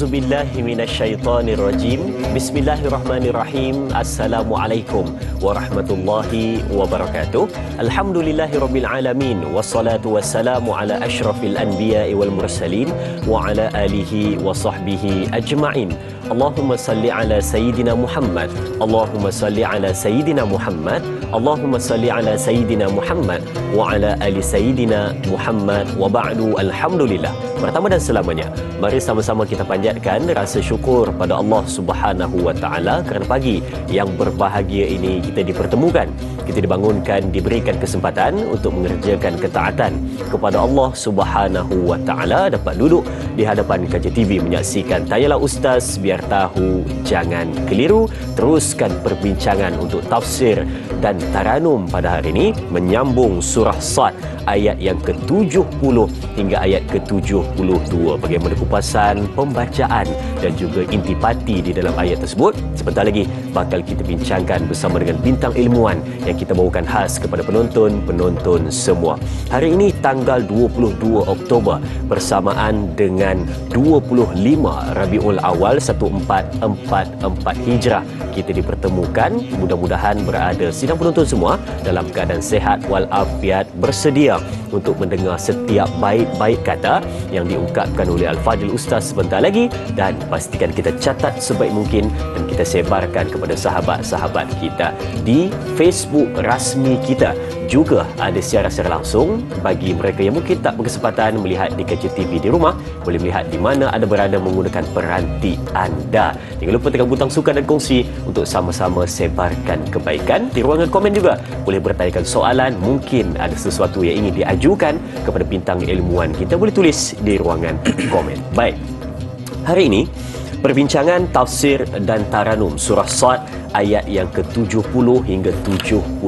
A'udzubillahi minasyaitonirrajim. Bismillahirrahmanirrahim. Assalamualaikum warahmatullahi wabarakatuh. Alhamdulillahirabbil alamin wassalatu wassalamu ala asyrafil anbiya'i wal mursalin wa ala alihi wa sahbihi ajma'in. Allahumma salli ala sayyidina Muhammad. Allahumma salli ala sayyidina Muhammad. Allahumma salli ala sayyidina Muhammad wa ala ali sayyidina Muhammad wa ba'du. Alhamdulillah. Pertama dan selamanya, mari sama-sama kita panjatkan rasa syukur pada Allah Subhanahu wa taala kerana pagi yang berbahagia ini kita dipertemukan, kita dibangunkan, diberikan kesempatan untuk mengerjakan ketaatan kepada Allah Subhanahu wa taala, dapat duduk di hadapan Kaca TV menyaksikan Tanyalah Ustaz, biar tahu jangan keliru. Teruskan perbincangan untuk tafsir dan taranum pada hari ini menyambung surah Sad ayat yang ke-70 hingga ayat ke-72. Bagaimana kupasan, pembacaan dan juga intipati di dalam ayat tersebut sebentar lagi bakal kita bincangkan bersama dengan bintang ilmuwan yang kita bawakan khas kepada penonton semua. Hari ini tanggal 22 Oktober bersamaan dengan 25 Rabiul Awal 1444 Hijrah. Kita dipertemukan, mudah-mudahan berada sidang penonton semua dalam keadaan sehat walafiat, bersedia untuk mendengar setiap baik-baik kata yang diungkapkan oleh Al-Fadil Ustaz sebentar lagi, dan pastikan kita catat sebaik mungkin dan kita sebarkan kepada sahabat-sahabat kita di Facebook rasmi kita. Juga ada siaran langsung bagi mereka yang mungkin tak berkesempatan melihat di Kaca TV di rumah, boleh melihat di mana anda berada menggunakan peranti anda. Jangan lupa tekan butang suka dan kongsi untuk sama-sama sebarkan kebaikan. Di ruangan komen juga boleh bertanyakan soalan, mungkin ada sesuatu yang ingin diajukan kepada bintang ilmuwan kita, boleh tulis di ruangan komen. Baik, hari ini perbincangan tafsir dan taranum surah Sad ayat yang ke-70 hingga 72.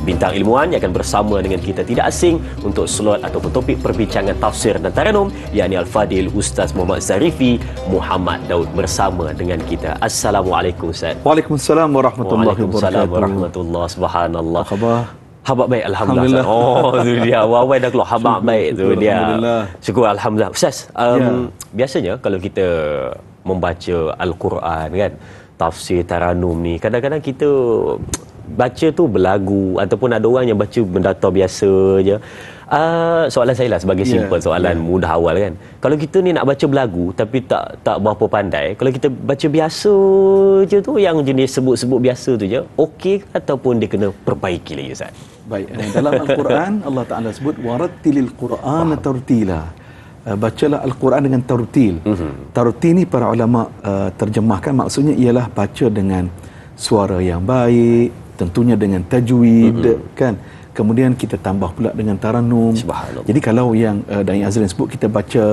Bintang ilmuwan yang akan bersama dengan kita tidak asing untuk slot ataupun topik perbincangan tafsir dan taranum, yakni Al-Fadil Ustaz Muhammad Zarifi Muhammad Daud bersama dengan kita. Assalamualaikum Ustaz. Waalaikumsalam warahmatullahi wabarakatuh. Waalaikumsalam warahmatullahi. Subhanallah. Apa khabar? Habaq baik, alhamdulillah. Oh, tu dia. Awal dah keluar habaq baik tu dia. Alhamdulillah. Syukur, alhamdulillah. Ustaz, biasanya kalau kita membaca Al-Quran kan, tafsir taranum ni, kadang-kadang kita baca tu berlagu ataupun ada orang yang baca bendata biasa je. Soalan saya lah sebagai simple, soalan mudah awal kan. Kalau kita ni nak baca berlagu tapi tak berapa pandai, kalau kita baca biasa je tu, yang jenis sebut-sebut biasa tu je, okey ataupun dia kena perbaiki lagi Ustaz? Baik, dalam Al-Quran Allah Ta'ala sebut warattilil Qur'ana tartila. Bacalah Al-Quran dengan tartil. Tartil ni para ulama terjemahkan maksudnya ialah baca dengan suara yang baik, tentunya dengan tajwid kan. Kemudian kita tambah pula dengan taranum. Jadi kalau yang Da'i Azrin sebut kita baca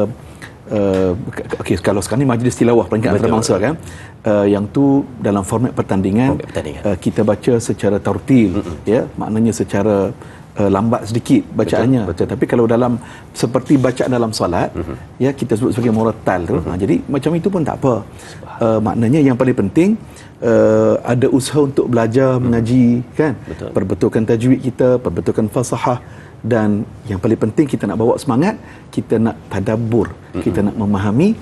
kalau sekarang ni majlis tilawah peringkat antarabangsa kan, yang tu dalam format pertandingan. Kita baca secara tartil, ya, maknanya secara lambat sedikit bacaannya. Betul. Tapi kalau dalam seperti bacaan dalam solat, ya, kita sebut sebagai murattal tu. Jadi macam itu pun tak apa. Maknanya yang paling penting ada usaha untuk belajar mengaji kan. Betul. Perbetulkan tajwid kita, perbetulkan fasahah, dan yang paling penting kita nak bawa semangat, kita nak tadabbur, kita nak memahami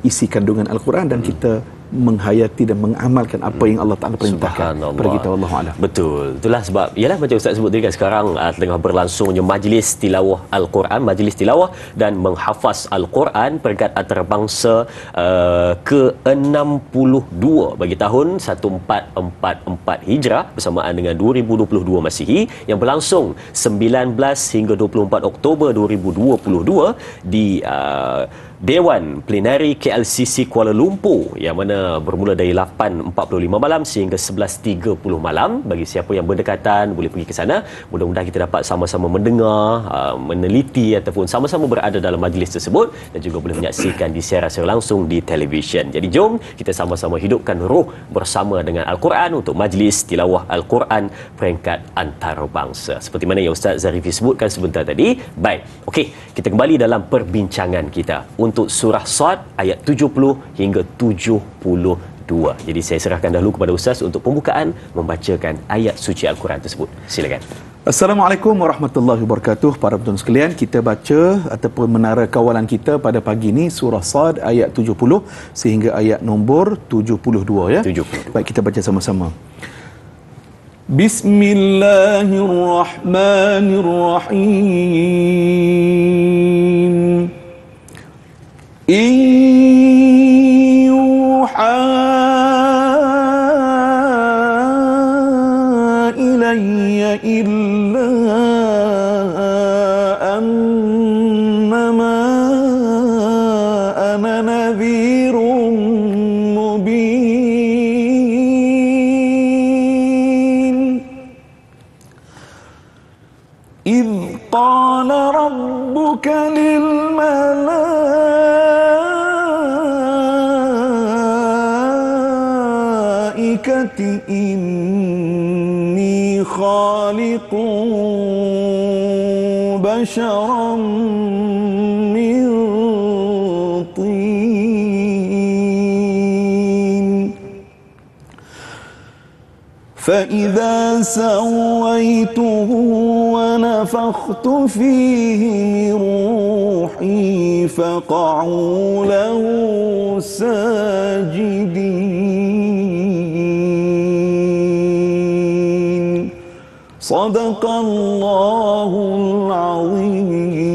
isi kandungan Al-Quran dan kita menghayati dan mengamalkan apa yang Allah Ta'ala perintahkan kepada kita. Wallahu a'lam. Betul. Itulah sebab, ialah macam Ustaz sebut tadi kan, sekarang tengah berlangsungnya majlis tilawah Al-Quran, majlis tilawah dan menghafaz Al-Quran peringkat antarabangsa ke-62 bagi tahun 1444 Hijrah bersamaan dengan 2022 Masihi, yang berlangsung 19 hingga 24 Oktober 2022 di Dewan Plenari KLCC Kuala Lumpur, yang mana bermula dari 8.45 malam sehingga 11.30 malam. Bagi siapa yang berdekatan boleh pergi ke sana. Mudah-mudahan kita dapat sama-sama mendengar, meneliti ataupun sama-sama berada dalam majlis tersebut, dan juga boleh menyaksikan di siaran secara langsung di televisyen. Jadi jom kita sama-sama hidupkan roh bersama dengan Al-Quran untuk majlis tilawah Al-Quran peringkat antarabangsa seperti mana yang Ustaz Zarifi sebutkan sebentar tadi. Baik, okey, kita kembali dalam perbincangan kita untuk surah Sad ayat 70 hingga 72. Jadi saya serahkan dahulu kepada Ustaz untuk pembukaan membacakan ayat suci Al-Quran tersebut. Silakan. Assalamualaikum warahmatullahi wabarakatuh. Para penonton sekalian, kita baca ataupun menara kawalan kita pada pagi ini surah Sad ayat 70 sehingga ayat nombor 72 ya. 72. Baik, kita baca sama-sama. Bismillahirrahmanirrahim. In yuha ilayya illa annama ana nadhirun mubin. إذ قال ربك للملائكة إني خالق بشرا من طين فإذا سويته ونفخت فيه من روحي فقعوا له ساجدين صدق الله العظيم.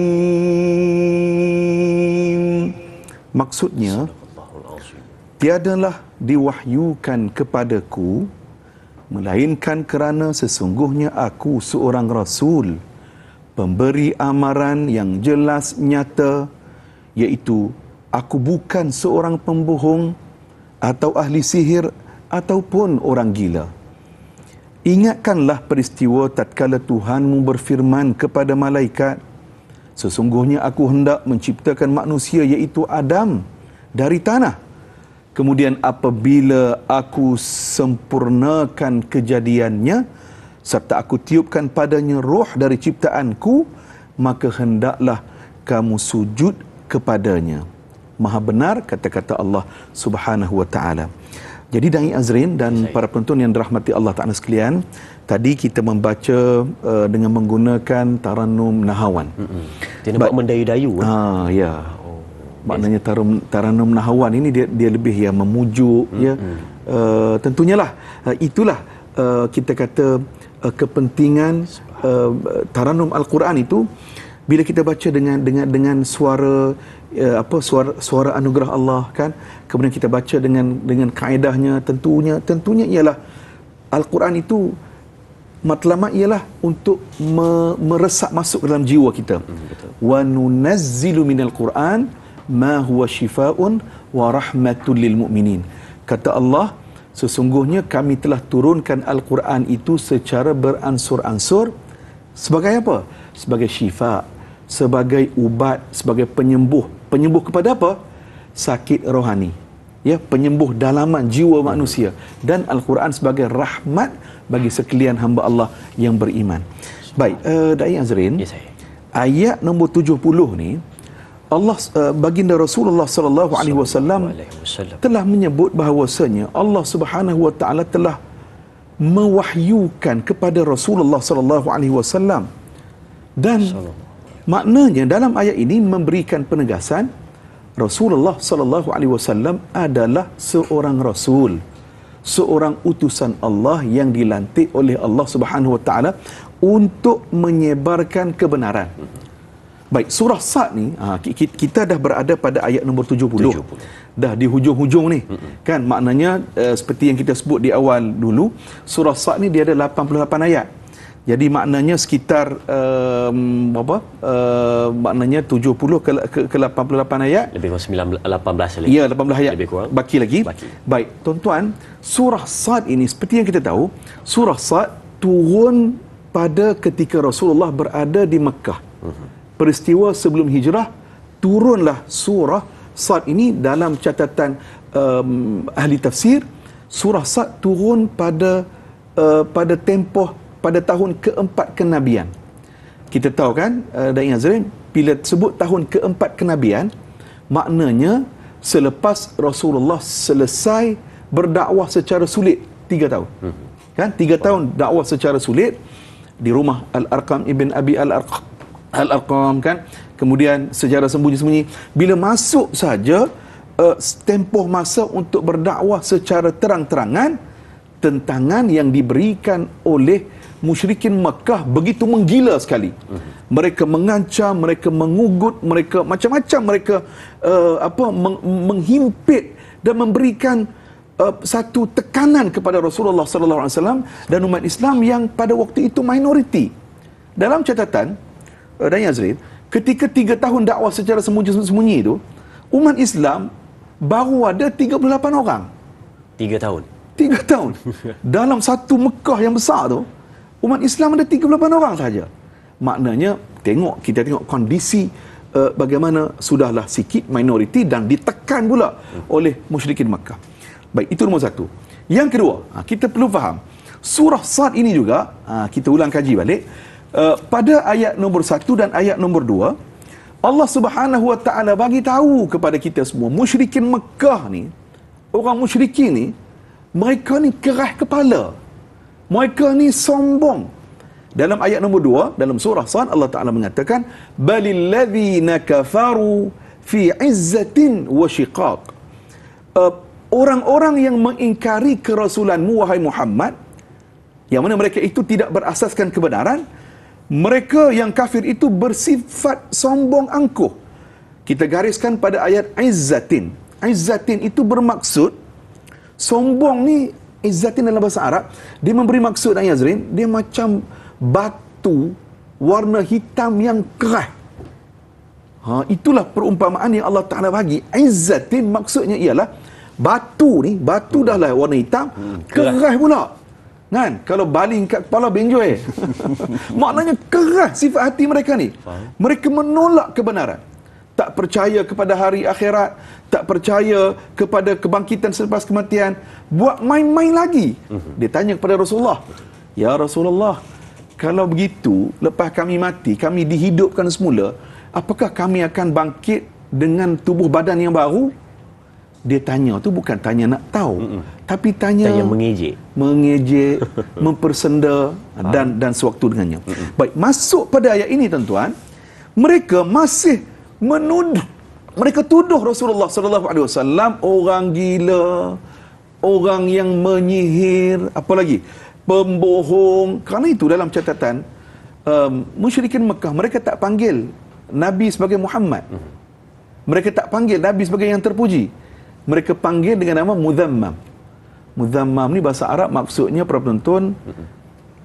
Maksudnya, tiadalah diwahyukan kepadaku melainkan kerana sesungguhnya aku seorang rasul, pemberi amaran yang jelas nyata, iaitu aku bukan seorang pembohong atau ahli sihir ataupun orang gila. Ingatkanlah peristiwa tatkala Tuhanmu berfirman kepada malaikat, sesungguhnya aku hendak menciptakan manusia iaitu Adam dari tanah. Kemudian apabila aku sempurnakan kejadiannya serta aku tiupkan padanya roh dari ciptaanku, maka hendaklah kamu sujud kepadanya. Maha benar kata-kata Allah Subhanahu wa taala. Jadi Da'i Azrin dan para penonton yang dirahmati Allah Taala sekalian, tadi kita membaca dengan menggunakan Tarannum Nahawan. Dia nampak mendayu-dayu. Ya. Maknanya Tarannum Nahawan ini dia lebih yang memujuk ya. Tentunya lah itulah kita kata kepentingan Tarannum Al-Quran itu, bila kita baca dengan suara suara anugerah Allah kan, kemudian kita baca dengan kaedahnya, tentunya ialah Al-Quran itu matlamat ialah untuk meresap masuk dalam jiwa kita. Wa nunazzilu minal Quran ma huwa shifaa'un wa rahmatul lil mu'minin. Kata Allah, sesungguhnya kami telah turunkan Al-Quran itu secara beransur-ansur sebagai apa? Sebagai syifa, sebagai ubat, sebagai penyembuh. Penyembuh kepada apa? Sakit rohani. Ya, penyembuh dalaman jiwa manusia, dan Al-Quran sebagai rahmat bagi sekalian hamba Allah yang beriman. Baik, Da'i Azrin, ayat nombor 70 ni Allah baginda Rasulullah sallallahu alaihi wasallam telah menyebut bahawasanya Allah Subhanahu wa taala telah mewahyukan kepada Rasulullah sallallahu alaihi wasallam, dan maknanya dalam ayat ini memberikan penegasan Rasulullah sallallahu alaihi wasallam adalah seorang rasul, seorang utusan Allah yang dilantik oleh Allah Subhanahu wa taala untuk menyebarkan kebenaran. Baik, surah Sad ni kita dah berada pada ayat nombor 70. Dah di hujung-hujung ni. Kan maknanya seperti yang kita sebut di awal dulu, surah Sad ni dia ada 88 ayat. Jadi maknanya sekitar maknanya 70 ke 88 ayat. Lebih kurang 18 lagi. Ya, 18 ayat. Lebih kurang. Baki lagi. Baik, tuan-tuan, surah Sad ini seperti yang kita tahu, surah Sad turun pada ketika Rasulullah berada di Mekah. Peristiwa sebelum hijrah, turunlah surah Sad ini. Dalam catatan ahli tafsir, surah Sad turun pada tempoh pada tahun keempat kenabian. Kita tahu kan, Da'i Azrin, bila sebut tahun keempat kenabian, maknanya selepas Rasulullah selesai berdakwah secara sulit 3 tahun. Kan, 3 tahun dakwah secara sulit. di rumah Al-Arqam ibn Abi Al-Arqam kan. Kemudian secara sembunyi-sembunyi, bila masuk saja tempoh masa untuk berdakwah secara terang-terangan, tentangan yang diberikan oleh musyrikin Makkah begitu menggila sekali. Mereka mengancam, mereka mengugut, mereka macam-macam, mereka menghimpit dan memberikan satu tekanan kepada Rasulullah sallallahu alaihi wasallam dan umat Islam yang pada waktu itu minoriti. Dalam catatan dan Yazrin, ketika 3 tahun dakwah secara sembunyi-sembunyi itu, umat Islam baru ada 38 orang. 3 tahun. 3 tahun. Dalam satu Mekah yang besar tu, umat Islam ada 38 orang saja. Maknanya kita tengok kondisi bagaimana sudahlah sikit minoriti dan ditekan pula oleh musyrikin Makkah. Baik, itu nombor satu. Yang kedua, kita perlu faham surah Sad ini juga, kita ulang kaji balik, pada ayat nombor 1 dan ayat nombor 2, Allah Subhanahu wa taala bagi tahu kepada kita semua, musyrikin Mekah ni, orang musyrikin ni, mereka ni keras kepala. Mereka ni sombong. Dalam ayat nombor 2 dalam surah Sad, Allah Taala mengatakan, balil ladzina kafaru fi izzatin wa shiqaq. Orang-orang yang mengingkari kerasulanmu wahai Muhammad, yang mana mereka itu tidak berasaskan kebenaran, mereka yang kafir itu bersifat sombong angkuh. Kita gariskan pada ayat izzatin. Izzatin itu bermaksud, sombong ni, izzatin dalam bahasa Arab, dia memberi maksud, Yazrin, dia macam batu warna hitam yang keras. Itulah perumpamaan yang Allah Ta'ala bagi. Izzatin maksudnya ialah batu ni, batu dah lah warna hitam, keras pula. Kan? Kalau baling kat kepala benjoy. Maknanya keras sifat hati mereka ni. Mereka menolak kebenaran. Tak percaya kepada hari akhirat, tak percaya kepada kebangkitan selepas kematian, buat main-main lagi. Dia tanya kepada Rasulullah, ya Rasulullah, kalau begitu, lepas kami mati, kami dihidupkan semula, apakah kami akan bangkit dengan tubuh badan yang baru? Dia tanya tu bukan tanya nak tahu, tapi tanya mengejek, mempersenda dan sewaktu dengannya. Baik, masuk pada ayat ini tuan-tuan, mereka masih menuduh, mereka tuduh Rasulullah sallallahu alaihi wasallam orang gila, orang yang menyihir, apa lagi, pembohong. Kerana itu dalam catatan musyrikin Mekah, mereka tak panggil Nabi sebagai Muhammad. Mereka tak panggil Nabi sebagai yang terpuji. Mereka panggil dengan nama Mudhammam. Mudhammam ni bahasa Arab maksudnya, para penonton,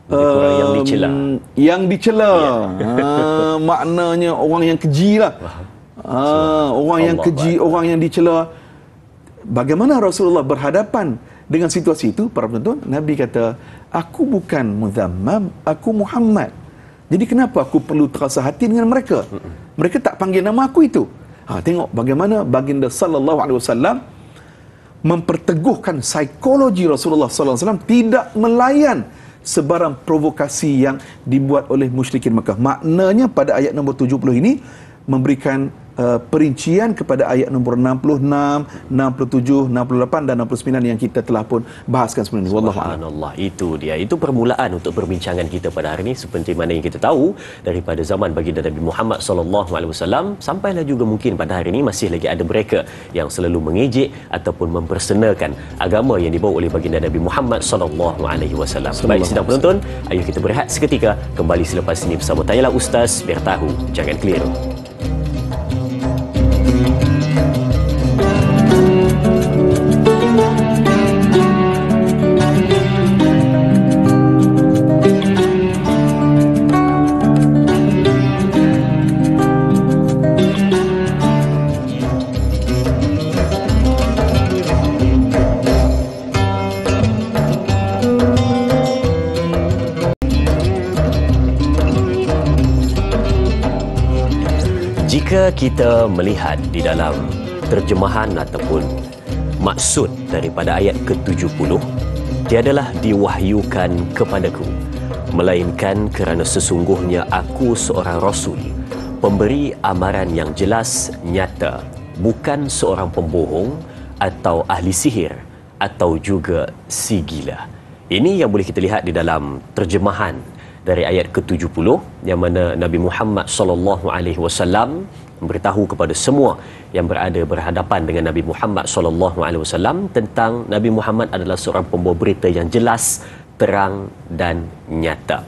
yang dicela. Yang dicela. Maknanya orang yang keji lah. Orang yang keji, orang yang dicela. Bagaimana Rasulullah berhadapan dengan situasi itu, para penonton? Nabi kata, aku bukan Mudhammam, aku Muhammad. Jadi kenapa aku perlu terasa hati dengan mereka? Mereka tak panggil nama aku itu. Tengok bagaimana baginda sallallahu alaihi wasallam memperteguhkan psikologi Rasulullah sallallahu alaihi wasallam tidak melayan sebarang provokasi yang dibuat oleh musyrikin Mekah. Maknanya pada ayat nombor 70 ini memberikan perincian kepada ayat nombor 66, 67, 68 dan 69 yang kita telah pun bahaskan sebelum ini. Subhanallah, itu dia. Itu permulaan untuk perbincangan kita pada hari ini. Seperti mana yang kita tahu daripada zaman baginda Nabi Muhammad SAW sampailah juga mungkin pada hari ini masih lagi ada mereka yang selalu mengejek ataupun mempersenakan agama yang dibawa oleh baginda Nabi Muhammad SAW. Baik, sidang penonton, ayo kita berehat seketika, kembali selepas ini bersama Tanyalah Ustaz, biar tahu jangan keliru. Jika kita melihat di dalam terjemahan ataupun maksud daripada ayat ke-70, tiadalah diwahyukan kepadaku, melainkan kerana sesungguhnya aku seorang Rasul, pemberi amaran yang jelas, nyata, bukan seorang pembohong atau ahli sihir atau juga si gila. Ini yang boleh kita lihat di dalam terjemahan dari ayat ke-70 yang mana Nabi Muhammad sallallahu alaihi wasallam memberitahu kepada semua yang berada berhadapan dengan Nabi Muhammad sallallahu alaihi wasallam tentang Nabi Muhammad adalah seorang pembawa berita yang jelas, terang dan nyata.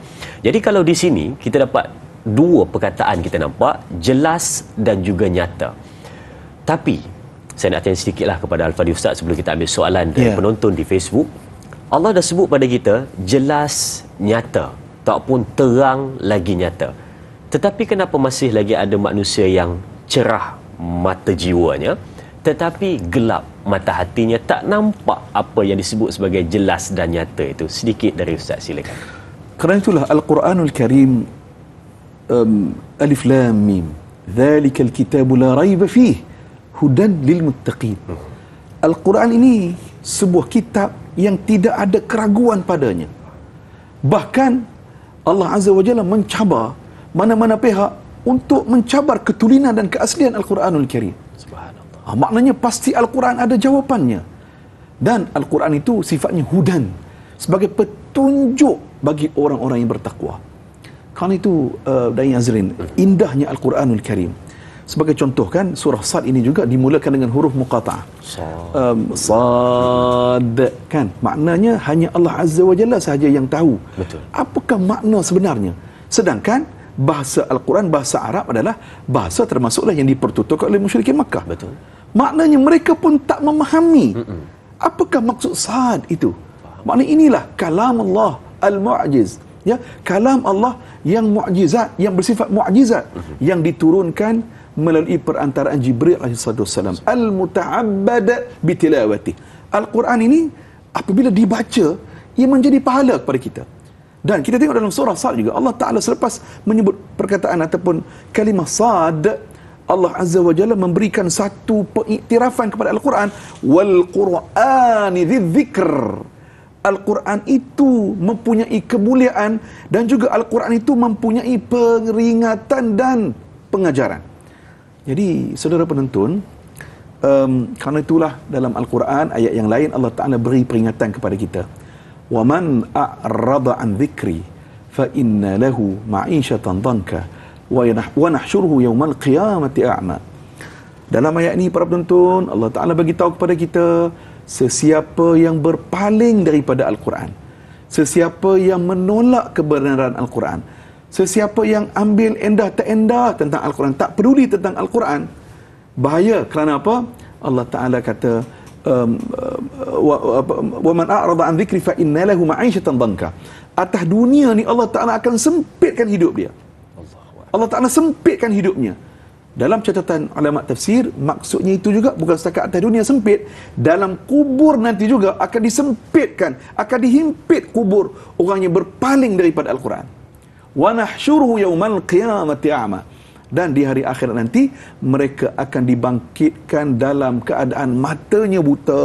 Jadi kalau di sini kita dapat dua perkataan, kita nampak jelas dan juga nyata. Tapi saya nak tanya sedikitlah kepada Al-Fadhil Ustaz sebelum kita ambil soalan dari penonton di Facebook. Allah dah sebut pada kita jelas, nyata, ataupun terang lagi nyata. Tetapi kenapa masih lagi ada manusia yang cerah mata jiwanya tetapi gelap mata hatinya, tak nampak apa yang disebut sebagai jelas dan nyata itu? Sedikit dari Ustaz, silakan. Kerana itulah Al-Quranul Karim, Alif Lam Mim, Dzalikal Kitabu la raiba fihi hudan lil muttaqin. Al-Quran ini sebuah kitab yang tidak ada keraguan padanya. Bahkan Allah Azza wa Jalla mencabar mana-mana pihak untuk mencabar ketulinan dan keaslian Al-Quranul Karim. Subhanallah. Maknanya pasti Al-Quran ada jawapannya. Dan Al-Quran itu sifatnya hudan, sebagai petunjuk bagi orang-orang yang bertakwa. Kerana itu, Dai Azrin, indahnya Al-Quranul Karim. Sebagai contoh kan, surah Sad ini juga dimulakan dengan huruf muqata'ah. Sad kan, maknanya hanya Allah Azza wa Jalla sahaja yang tahu. Betul. Apakah makna sebenarnya. Sedangkan bahasa Al-Quran, bahasa Arab adalah bahasa termasuklah yang dipertuturkan oleh musyrikin Makkah. Betul. Maknanya mereka pun tak memahami apakah maksud Sad itu. Maknanya inilah kalam Allah al-mu'jiz, ya, kalam Allah yang mu'jizat, yang bersifat mu'jizat, yang diturunkan melalui perantaraan Jibril alaihissalam, al-muta'abbad bitilawati. Al-Quran ini apabila dibaca, ia menjadi pahala kepada kita. Dan kita tengok dalam surah Sad juga, Allah Ta'ala selepas menyebut perkataan ataupun kalimah Sad, Allah Azza wa Jalla memberikan satu pengiktirafan kepada Al-Quran, wal Qur'ani dzikr. Al-Quran itu mempunyai kemuliaan dan juga Al-Quran itu mempunyai peringatan dan pengajaran. Jadi saudara penonton, kerana itulah dalam Al-Quran ayat yang lain Allah Ta'ala beri peringatan kepada kita. Wa man a'rada an dhikri fa inna lahu ma'isyatan dhanka wa nahsyuruhu yawmal qiyamati a'ma. Dalam ayat ini para penonton, Allah Ta'ala bagi tahu kepada kita, sesiapa yang berpaling daripada Al-Quran, sesiapa yang menolak kebenaran Al-Quran, sesiapa yang ambil endah tak endah tentang Al-Quran, tak peduli tentang Al-Quran, bahaya. Kerana apa? Allah Ta'ala kata, wa man a'rada an dhikri fa inna lahu ma'isyatan dhanka. Atas dunia ni Allah Ta'ala akan sempitkan hidup dia. Allah Ta'ala sempitkan hidupnya. Dalam catatan ulama tafsir, maksudnya itu juga bukan setakat atas dunia sempit, dalam kubur nanti juga akan disempitkan, akan dihimpit kubur orang yang berpaling daripada Al-Quran. Wa nahsyuruhu yaumal qiyamati a'ma. Dan di hari akhirat nanti mereka akan dibangkitkan dalam keadaan matanya buta.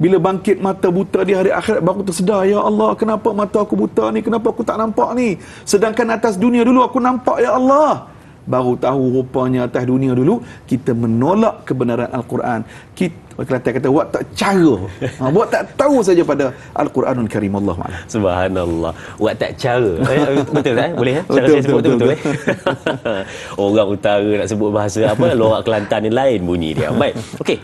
Bila bangkit mata buta di hari akhirat, baru tersedar, ya Allah, kenapa mata aku buta ni, kenapa aku tak nampak ni, sedangkan atas dunia dulu aku nampak, ya Allah. Baru tahu rupanya atas dunia dulu kita menolak kebenaran Al-Quran. Kita kata buat tak cara, buat tak tahu saja pada Al-Quranul Karim. Allah Ta'ala. Subhanallah, buat tak cara. Betul tak? Boleh ya? Cara saya sebut betul. Orang utara nak sebut bahasa apa, lorak Kelantan ni lain bunyi dia. Baik. Okey.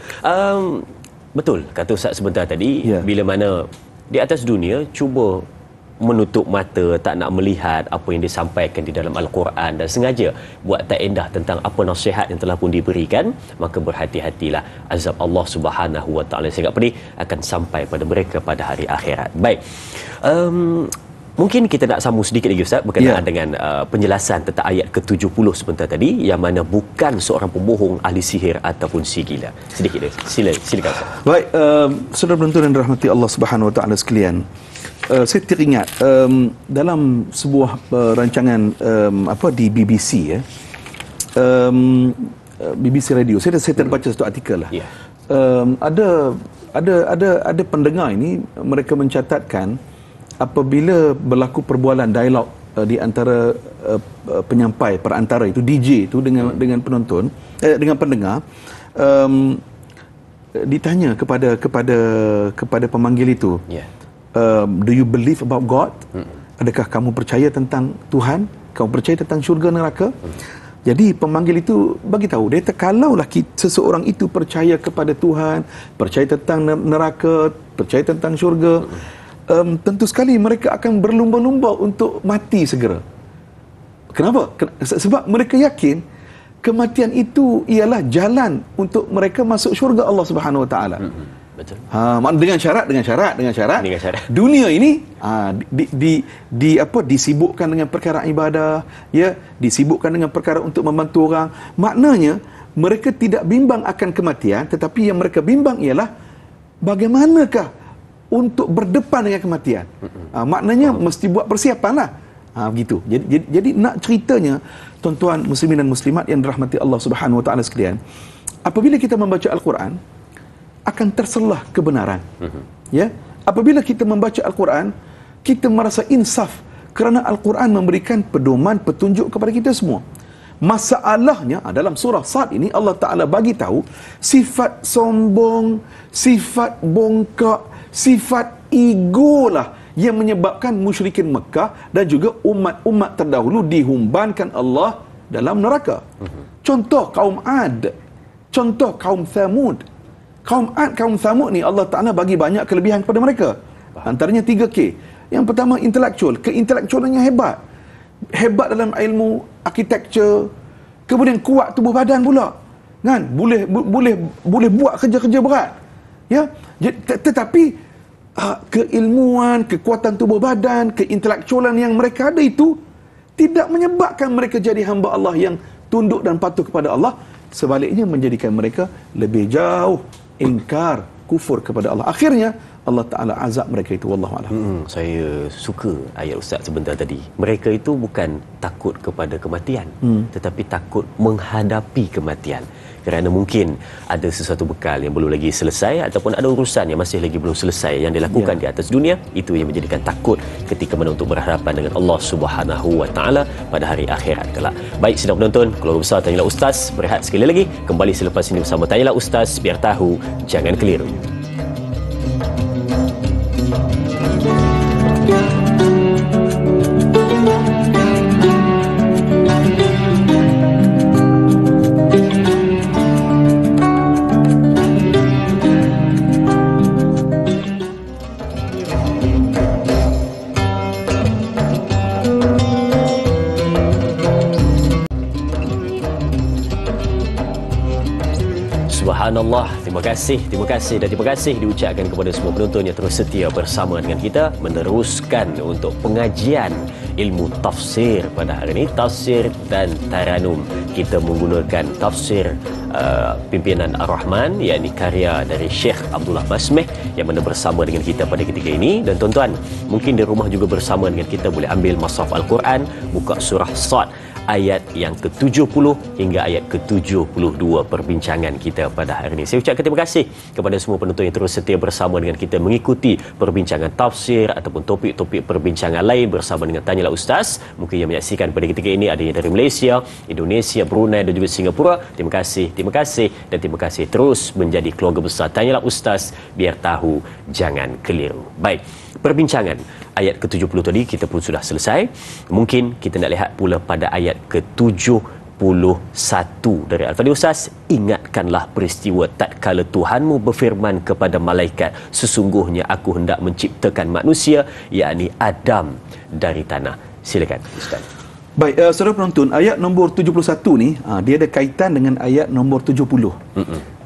Betul kata Ustaz sebentar tadi, bila mana di atas dunia cuba menutup mata, tak nak melihat apa yang disampaikan di dalam Al-Quran dan sengaja buat tak endah tentang apa nasihat yang telah pun diberikan, maka berhati-hatilah, azab Allah Subhanahu wa taala sangat pedih akan sampai pada mereka pada hari akhirat. Baik. Mungkin kita nak sambung sedikit lagi Ustaz berkenaan dengan penjelasan tentang ayat ke-70 sebentar tadi, yang mana bukan seorang pembohong, ahli sihir ataupun si gila. Sedikit dia. Silakan Ustaz. Baik, saudara penonton yang dirahmati Allah Subhanahu wa taala sekalian. Saya teringat dalam sebuah rancangan di BBC BBC Radio, saya terbaca satu artikel lah. Ada pendengar ini, mereka mencatatkan apabila berlaku perbualan dialog di antara penyampai perantara itu, DJ itu dengan penonton, dengan pendengar, ditanya kepada pemanggil itu, do you believe about God? adakah kamu percaya tentang Tuhan? Kamu percaya tentang syurga neraka? Jadi pemanggil itu bagi tahu, dia kata kalaulah seseorang itu percaya kepada Tuhan, percaya tentang neraka, percaya tentang syurga, tentu sekali mereka akan berlumba-lumba untuk mati segera. Kenapa? Sebab mereka yakin kematian itu ialah jalan untuk mereka masuk syurga Allah Subhanahu Wa Taala. Betul. Dengan syarat dunia ini disibukkan dengan perkara ibadah, ya, disibukkan dengan perkara untuk membantu orang. Maknanya mereka tidak bimbang akan kematian, tetapi yang mereka bimbang ialah bagaimanakah untuk berdepan dengan kematian. Maknanya mesti buat persiapanlah. Begitu. Jadi nak ceritanya, tuan-tuan muslimin dan muslimat yang dirahmati Allah Subhanahu Wa Taala sekalian, apabila kita membaca Al-Quran akan terselah kebenaran. Ya, apabila kita membaca Al-Quran, kita merasa insaf kerana Al-Quran memberikan pedoman, petunjuk kepada kita semua. Masalahnya dalam surah Sad ini Allah Taala bagi tahu sifat sombong, sifat bongkak, sifat ego lah yang menyebabkan musyrikin Mekah dan juga umat-umat terdahulu dihumbankan Allah dalam neraka. Contoh kaum Ad, contoh kaum Thamud. Kaum Ad, kaum Thamud ni Allah Ta'ala bagi banyak kelebihan kepada mereka. Antaranya 3K. Yang pertama intelektual, keintelektualannya hebat. Hebat dalam ilmu architecture, kemudian kuat tubuh badan pula. Kan? Boleh buat kerja-kerja berat. Ya. Tetapi keilmuan, kekuatan tubuh badan, keintelektualan yang mereka ada itu tidak menyebabkan mereka jadi hamba Allah yang tunduk dan patuh kepada Allah. Sebaliknya menjadikan mereka lebih jauh ingkar, kufur kepada Allah. Akhirnya Allah Ta'ala azab mereka itu. Wallahualam. Saya suka ayat Ustaz sebentar tadi. Mereka itu bukan takut kepada kematian, tetapi takut menghadapi kematian. Kerana mungkin ada sesuatu bekal yang belum lagi selesai, ataupun ada urusan yang masih lagi belum selesai yang dilakukan di atas dunia. Itu yang menjadikan takut ketika mana untuk berhadapan dengan Allah Subhanahu Wa Taala pada hari akhirat kelak. Baik, sedang menonton Keluarga Besar Tanyalah Ustaz, berehat sekali lagi. Kembali selepas ini bersama Tanyalah Ustaz, biar tahu jangan keliru. Subhanallah, terima kasih dan terima kasih diucapkan kepada semua penonton yang terus setia bersama dengan kita meneruskan untuk pengajian ilmu tafsir pada hari ini, tafsir dan taranum. Kita menggunakan tafsir pimpinan Ar-Rahman, yakni karya dari Syekh Abdullah Basmeh yang mana bersama dengan kita pada ketika ini. Dan tuan-tuan, mungkin di rumah juga bersama dengan kita boleh ambil mushaf Al-Quran, buka surah Sad ayat yang ke-70 hingga ayat ke-72 perbincangan kita pada hari ini. Saya ucapkan terima kasih kepada semua penonton yang terus setia bersama dengan kita mengikuti perbincangan tafsir ataupun topik-topik perbincangan lain bersama dengan Tanyalah Ustaz. Mungkin yang menyaksikan pada ketika ini ada yang dari Malaysia, Indonesia, Brunei dan juga Singapura. Terima kasih dan terima kasih terus menjadi keluarga besar Tanyalah Ustaz, biar tahu jangan keliru. Baik, perbincangan ayat ke-70 tadi kita pun sudah selesai. Mungkin kita nak lihat pula pada ayat ke-71 dari Al-Fadhil Ustaz. Ingatkanlah peristiwa tatkala Tuhanmu berfirman kepada malaikat, sesungguhnya aku hendak menciptakan manusia, yakni Adam dari tanah. Silakan Ustaz. Baik, saudara penonton, ayat nombor 71 ni dia ada kaitan dengan ayat nombor 70.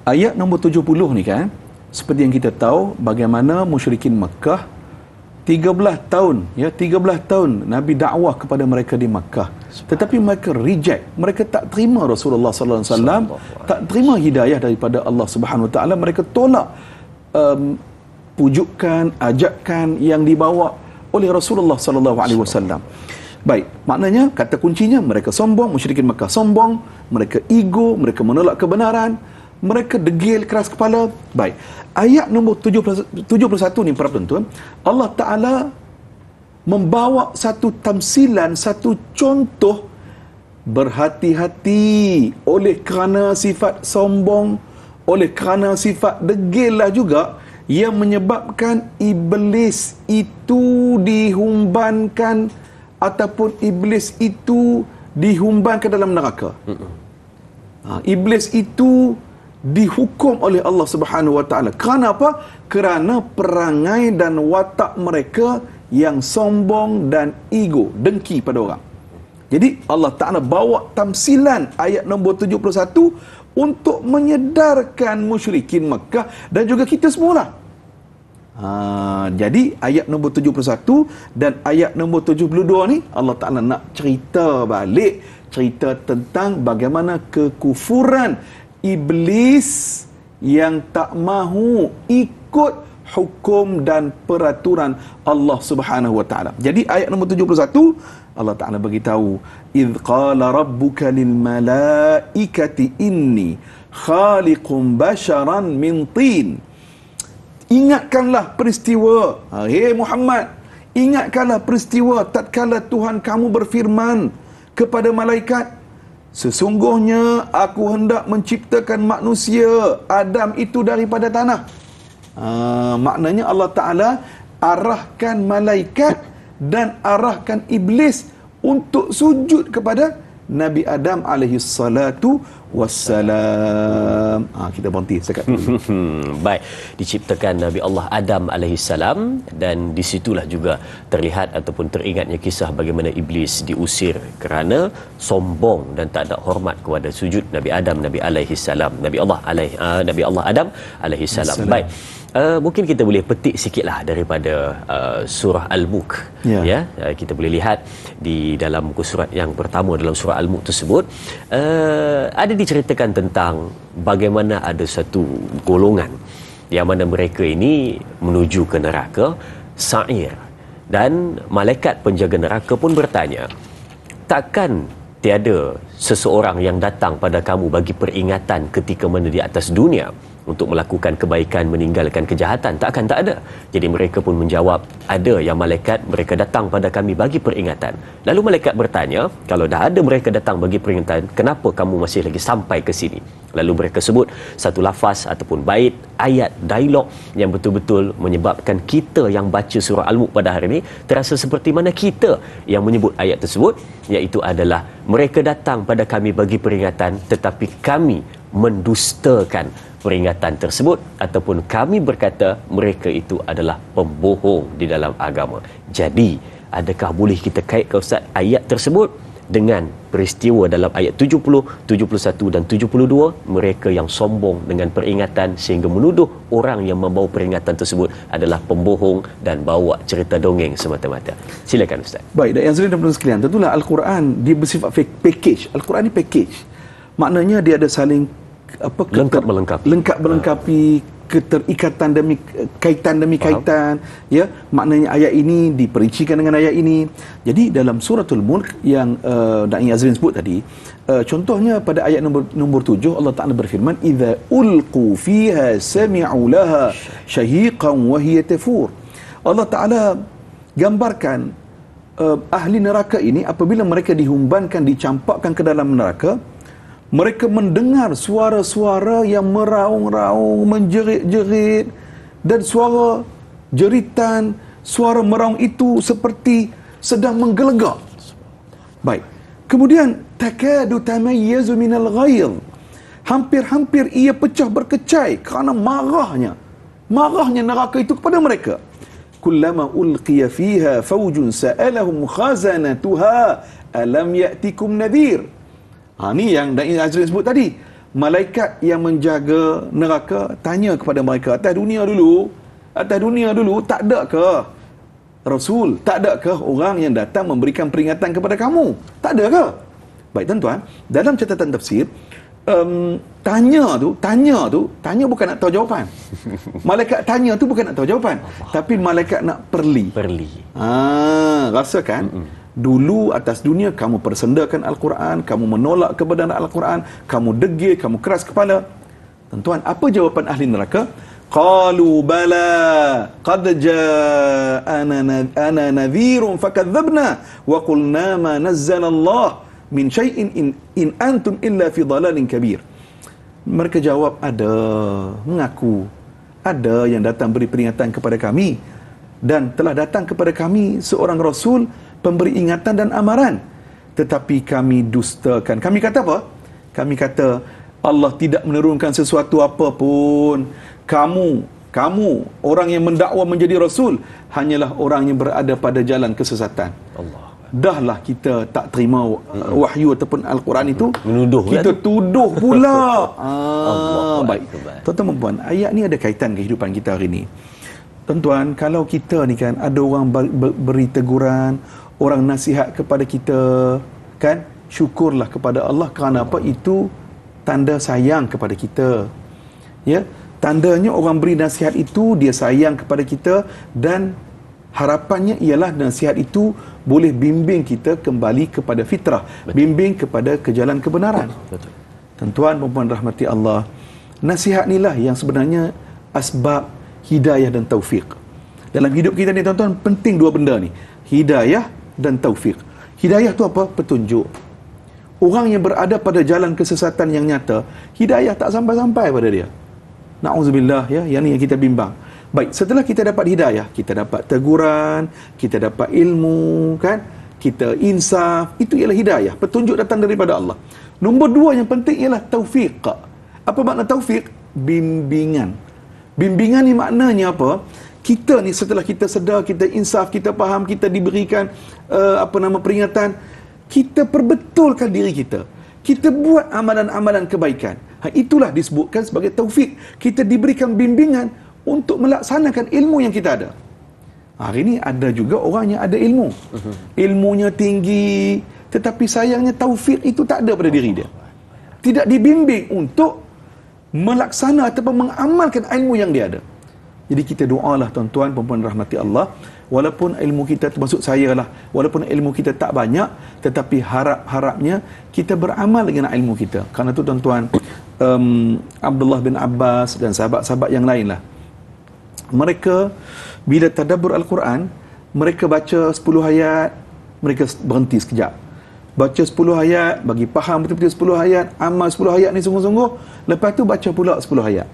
Ayat nombor 70 ni kan, seperti yang kita tahu bagaimana musyrikin Makkah 13 tahun Nabi dakwah kepada mereka di Makkah, tetapi mereka reject, mereka tak terima Rasulullah sallallahu alaihi wasallam, tak terima hidayah daripada Allah Subhanahu Wa Taala. Mereka tolak pujukan, ajakan yang dibawa oleh Rasulullah sallallahu alaihi wasallam. Baik, maknanya kata kuncinya mereka sombong, musyrikin Makkah sombong, mereka ego, mereka menolak kebenaran, mereka degil, keras kepala. Baik, ayat nombor 71 ni para penonton, Allah Ta'ala membawa satu tamsilan, satu contoh berhati-hati oleh kerana sifat sombong, oleh kerana sifat degil lah juga. yang menyebabkan iblis itu dihumbankan ataupun iblis itu dihumbankan dalam neraka. Iblis itu dihukum oleh Allah Subhanahu Wa Taala. Kerana apa? Kerana perangai dan watak mereka yang sombong dan ego, dengki pada orang. Jadi Allah Ta'ala bawa tamsilan ayat nombor 71 untuk menyedarkan musyrikin Makkah dan juga kita semualah. Jadi ayat nombor 71 dan ayat nombor 72 ni Allah Ta'ala nak cerita balik, cerita tentang bagaimana kekufuran iblis yang tak mahu ikut hukum dan peraturan Allah Subhanahu Wa Ta'ala. Jadi ayat nombor 71 Allah Ta'ala beritahu, "Idh qala rabbuka lil malaikati inni khaliqum basharan min tin." Ingatkanlah peristiwa, hey Muhammad, ingatkanlah peristiwa tatkala Tuhan kamu berfirman kepada malaikat, sesungguhnya aku hendak menciptakan manusia Adam itu daripada tanah. Maknanya Allah Ta'ala arahkan malaikat dan arahkan iblis untuk sujud kepada Nabi Adam alaihi salatu wassalam. Kita berhenti sekat. Baik, diciptakan Nabi Allah Adam alaihi salam, dan disitulah juga terlihat ataupun teringatnya kisah bagaimana iblis diusir kerana sombong dan tak ada hormat kepada sujud Nabi Adam alaihi salam, Nabi Allah Adam alaihi salam. Baik. Mungkin kita boleh petik sikitlah daripada surah Al-Mulk. Kita boleh lihat di dalam muka surat yang pertama dalam surah Al-Mulk tersebut, ada diceritakan tentang bagaimana ada satu golongan yang mana mereka ini menuju ke neraka Sa'ir, dan malaikat penjaga neraka pun bertanya, takkan tiada seseorang yang datang pada kamu bagi peringatan ketika mana di atas dunia untuk melakukan kebaikan, meninggalkan kejahatan? Takkan tak ada. Jadi mereka pun menjawab, ada yang malaikat, mereka datang pada kami bagi peringatan. Lalu malaikat bertanya, kalau dah ada mereka datang bagi peringatan, kenapa kamu masih lagi sampai ke sini? Lalu mereka sebut satu lafaz ataupun bait, ayat, dialog yang betul-betul menyebabkan kita yang baca surah Al-Mulk pada hari ini terasa seperti mana kita yang menyebut ayat tersebut, iaitu adalah mereka datang pada kami bagi peringatan tetapi kami mendustakan peringatan tersebut, ataupun kami berkata mereka itu adalah pembohong di dalam agama. Jadi, adakah boleh kita kaitkan Ustaz ayat tersebut dengan peristiwa dalam ayat 70, 71 dan 72, mereka yang sombong dengan peringatan sehingga menuduh orang yang membawa peringatan tersebut adalah pembohong dan bawa cerita dongeng semata-mata. Silakan Ustaz. Baik, dan yang sering sekalian, tentulah Al-Quran dia bersifat package. Al-Quran ni package. Maknanya dia ada saling lengkap melengkapi, keterikatan demi kaitan, ya, maknanya ayat ini diperincikan dengan ayat ini. Jadi dalam suratul Mulk yang Da'i Azrin sebut tadi, contohnya pada ayat nombor 7 Allah Ta'ala berfirman, idza ulqu fiha sami'u laha syahiqan wa hiya tafur. Allah Ta'ala gambarkan ahli neraka ini apabila mereka dihumbankan, dicampakkan ke dalam neraka, mereka mendengar suara-suara yang meraung-raung, menjerit-jerit, dan suara jeritan, suara meraung itu seperti sedang menggelegak. Baik. Kemudian takadu tamayyazu minal ghayz. Hampir-hampir ia pecah berkecai kerana marahnya neraka itu kepada mereka. Kullama ulqiya fiha fawjun sa'alahum khazanatuha alam ya'tikum nadhir. Ni yang Da'i Azrin sebut tadi. Malaikat yang menjaga neraka tanya kepada mereka, atas dunia dulu tak ada ke Rasul, tak ada ke orang yang datang memberikan peringatan kepada kamu? Tak ada ke? Baik tuan-tuan, dalam catatan tafsir, tanya tu bukan nak tahu jawapan. Malaikat tanya tu bukan nak tahu jawapan, tapi malaikat nak perli. Rasakan dulu atas dunia kamu persendakan Al-Quran, kamu menolak kebenaran Al-Quran, kamu degil, kamu keras kepala. Tuan-tuan, apa jawapan ahli neraka? Qalu bala qad ja'ana nadhirun fakadzabna wa qulna ma nazzala Allah min syai'in in antum illa fi dhalalin kabir. Mereka jawab, ada, mengaku ada yang datang beri peringatan kepada kami, dan telah datang kepada kami seorang Rasul pemberi ingatan dan amaran, tetapi kami dustakan. Kami kata apa? Kami kata Allah tidak menurunkan sesuatu apa pun. Kamu orang yang mendakwa menjadi Rasul hanyalah orang yang berada pada jalan kesesatan. Allah. Dahlah kita tak terima wahyu ataupun Al-Quran itu, menuduh kita tuduh pula. Baik. Tuan-tuan dan puan, ayat ni ada kaitan kehidupan kita hari ni. Tuan-tuan, kalau kita ni kan ada orang beri teguran, orang nasihat kepada kita, kan, syukurlah kepada Allah, kerana apa? Itu tanda sayang kepada kita. Ya, tandanya orang beri nasihat itu dia sayang kepada kita, dan harapannya ialah nasihat itu boleh bimbing kita kembali kepada fitrah. Betul. Bimbing kepada ke jalan kebenaran. Betul. Tuan-tuan dan puan rahmati Allah, nasihat inilah yang sebenarnya asbab hidayah dan taufik. Dalam hidup kita ni tuan-tuan, penting dua benda ni, hidayah dan taufik. Hidayah tu apa? Petunjuk. Orang yang berada pada jalan kesesatan yang nyata, hidayah tak sampai-sampai pada dia. Na'udzubillah, ya, yang ni yang kita bimbang. Baik, setelah kita dapat hidayah, kita dapat teguran, kita dapat ilmu, kan? Kita insaf, itu ialah hidayah, petunjuk datang daripada Allah. Nombor dua yang penting ialah taufiq. Apa makna taufiq? Bimbingan. Bimbingan ni maknanya apa? Kita ni setelah kita sedar, kita insaf, kita faham, kita diberikan peringatan, kita perbetulkan diri kita. Kita buat amalan-amalan kebaikan. Itulah disebutkan sebagai taufik. Kita diberikan bimbingan untuk melaksanakan ilmu yang kita ada. Hari ini ada juga orang yang ada ilmu. Ilmunya tinggi, tetapi sayangnya taufik itu tak ada pada diri dia. Tidak dibimbing untuk melaksana ataupun mengamalkan ilmu yang dia ada. Jadi kita doalah tuan-tuan, puan-puan rahmati Allah, walaupun ilmu kita, termasuk saya lah, walaupun ilmu kita tak banyak, tetapi harap-harapnya kita beramal dengan ilmu kita. Karena itu tuan-tuan, Abdullah bin Abbas dan sahabat-sahabat yang lain lah, mereka bila tadabbur Al-Quran, mereka baca 10 ayat, mereka berhenti sekejap. Baca 10 ayat, bagi faham betul-betul 10 ayat, amal 10 ayat ni sungguh-sungguh, lepas tu baca pula 10 ayat.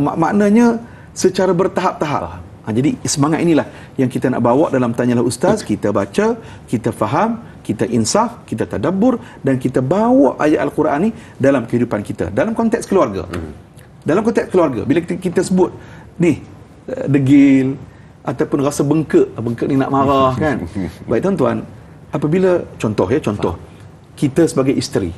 Maknanya secara bertahap-tahap. Jadi semangat inilah yang kita nak bawa dalam Tanyalah Ustaz. Kita baca, kita faham, kita insaf, kita tadabbur, dan kita bawa ayat Al-Quran ni dalam kehidupan kita, dalam konteks keluarga. Dalam konteks keluarga, bila kita sebut ni degil ataupun rasa bengkak ni nak marah, kan. Baik tuan-tuan, apabila contoh kita sebagai isteri,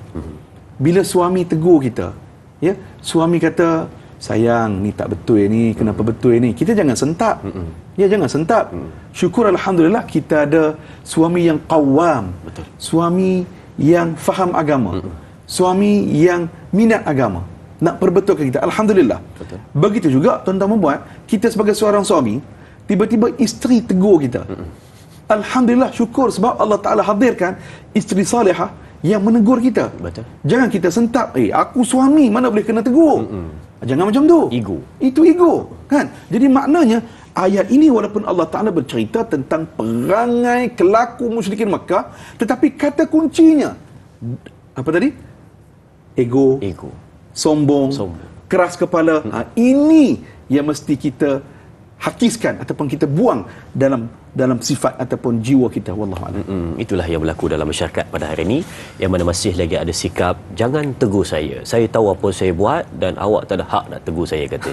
bila suami tegur kita, ya, suami kata, sayang ni tak betul ni, kenapa betul ni, kita jangan sentap. Ya, jangan sentap. Syukur alhamdulillah kita ada suami yang qawwam, suami yang faham agama, suami yang minat agama, nak perbetulkan kita. Alhamdulillah. Betul. Begitu juga tuan-tuan membuat, kita sebagai seorang suami, tiba-tiba isteri tegur kita. Alhamdulillah, syukur sebab Allah Ta'ala hadirkan isteri salihah yang menegur kita. Betul. Jangan kita sentap, aku suami mana boleh kena tegur. Jangan macam tu. Ego. Itu ego, kan? Jadi maknanya ayat ini walaupun Allah Ta'ala bercerita tentang perangai kelaku musyrikin Makkah, tetapi kata kuncinya apa tadi? Ego. Sombong. Keras kepala. Ini yang mesti kita hakiskan ataupun kita buang dalam sifat ataupun jiwa kita. Wallahu a'lam. Itulah yang berlaku dalam masyarakat pada hari ini, yang mana masih lagi ada sikap jangan tegur saya tahu apa saya buat dan awak tak ada hak nak tegur saya, kata.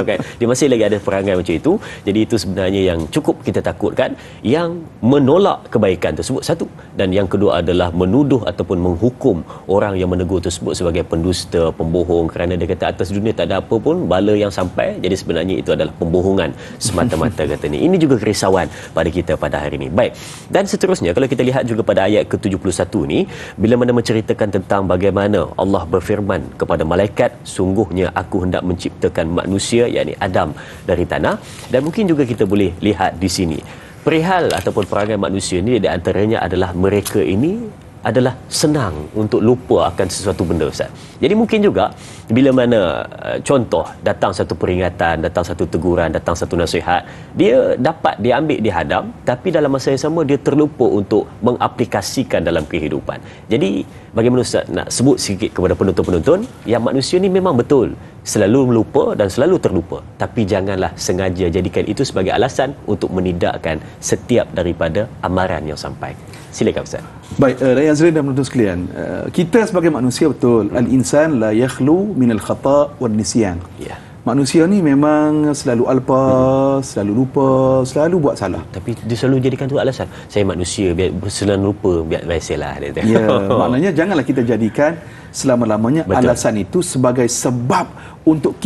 Okay. Dia masih lagi ada perangai macam itu. Jadi itu sebenarnya yang cukup kita takutkan, yang menolak kebaikan tersebut, satu, dan yang kedua adalah menuduh ataupun menghukum orang yang menegur tersebut sebagai pendusta, pembohong, kerana dia kata atas dunia tak ada apa pun bala yang sampai, jadi sebenarnya itu adalah pembohongan semata-mata, katanya. Ini juga kerisauan pada kita pada hari ini. Baik. Dan seterusnya, kalau kita lihat juga pada ayat ke-71 ni, bila mana menceritakan tentang bagaimana Allah berfirman kepada malaikat, sungguhnya aku hendak menciptakan manusia, yakni Adam, dari tanah. Dan mungkin juga kita boleh lihat di sini, perihal ataupun perangai manusia ni, di antaranya adalah mereka ini adalah senang untuk lupa akan sesuatu benda, Ustaz. Jadi mungkin juga bila mana contoh datang satu peringatan, datang satu teguran, datang satu nasihat, dia dapat diambil di hadam, tapi dalam masa yang sama dia terlupa untuk mengaplikasikan dalam kehidupan. Jadi Bagaimana Ustaz nak sebut sikit kepada penonton-penonton yang manusia ni memang betul selalu melupa dan selalu terlupa, tapi janganlah sengaja jadikan itu sebagai alasan untuk menidakkan setiap daripada amaran yang sampai. Silakan Ustaz. Baik, Dayan Azrin dan penonton sekalian, kita sebagai manusia betul, al-insan la yakhlu minal khata' wan nisyan. Ya. Manusia ni memang selalu alpa, selalu lupa, selalu buat salah. Tapi dia selalu jadikan tu alasan. Saya manusia, biar selalu lupa, biar biasalah dia. Ya, maknanya janganlah kita jadikan selama-lamanya alasan itu sebagai sebab untuk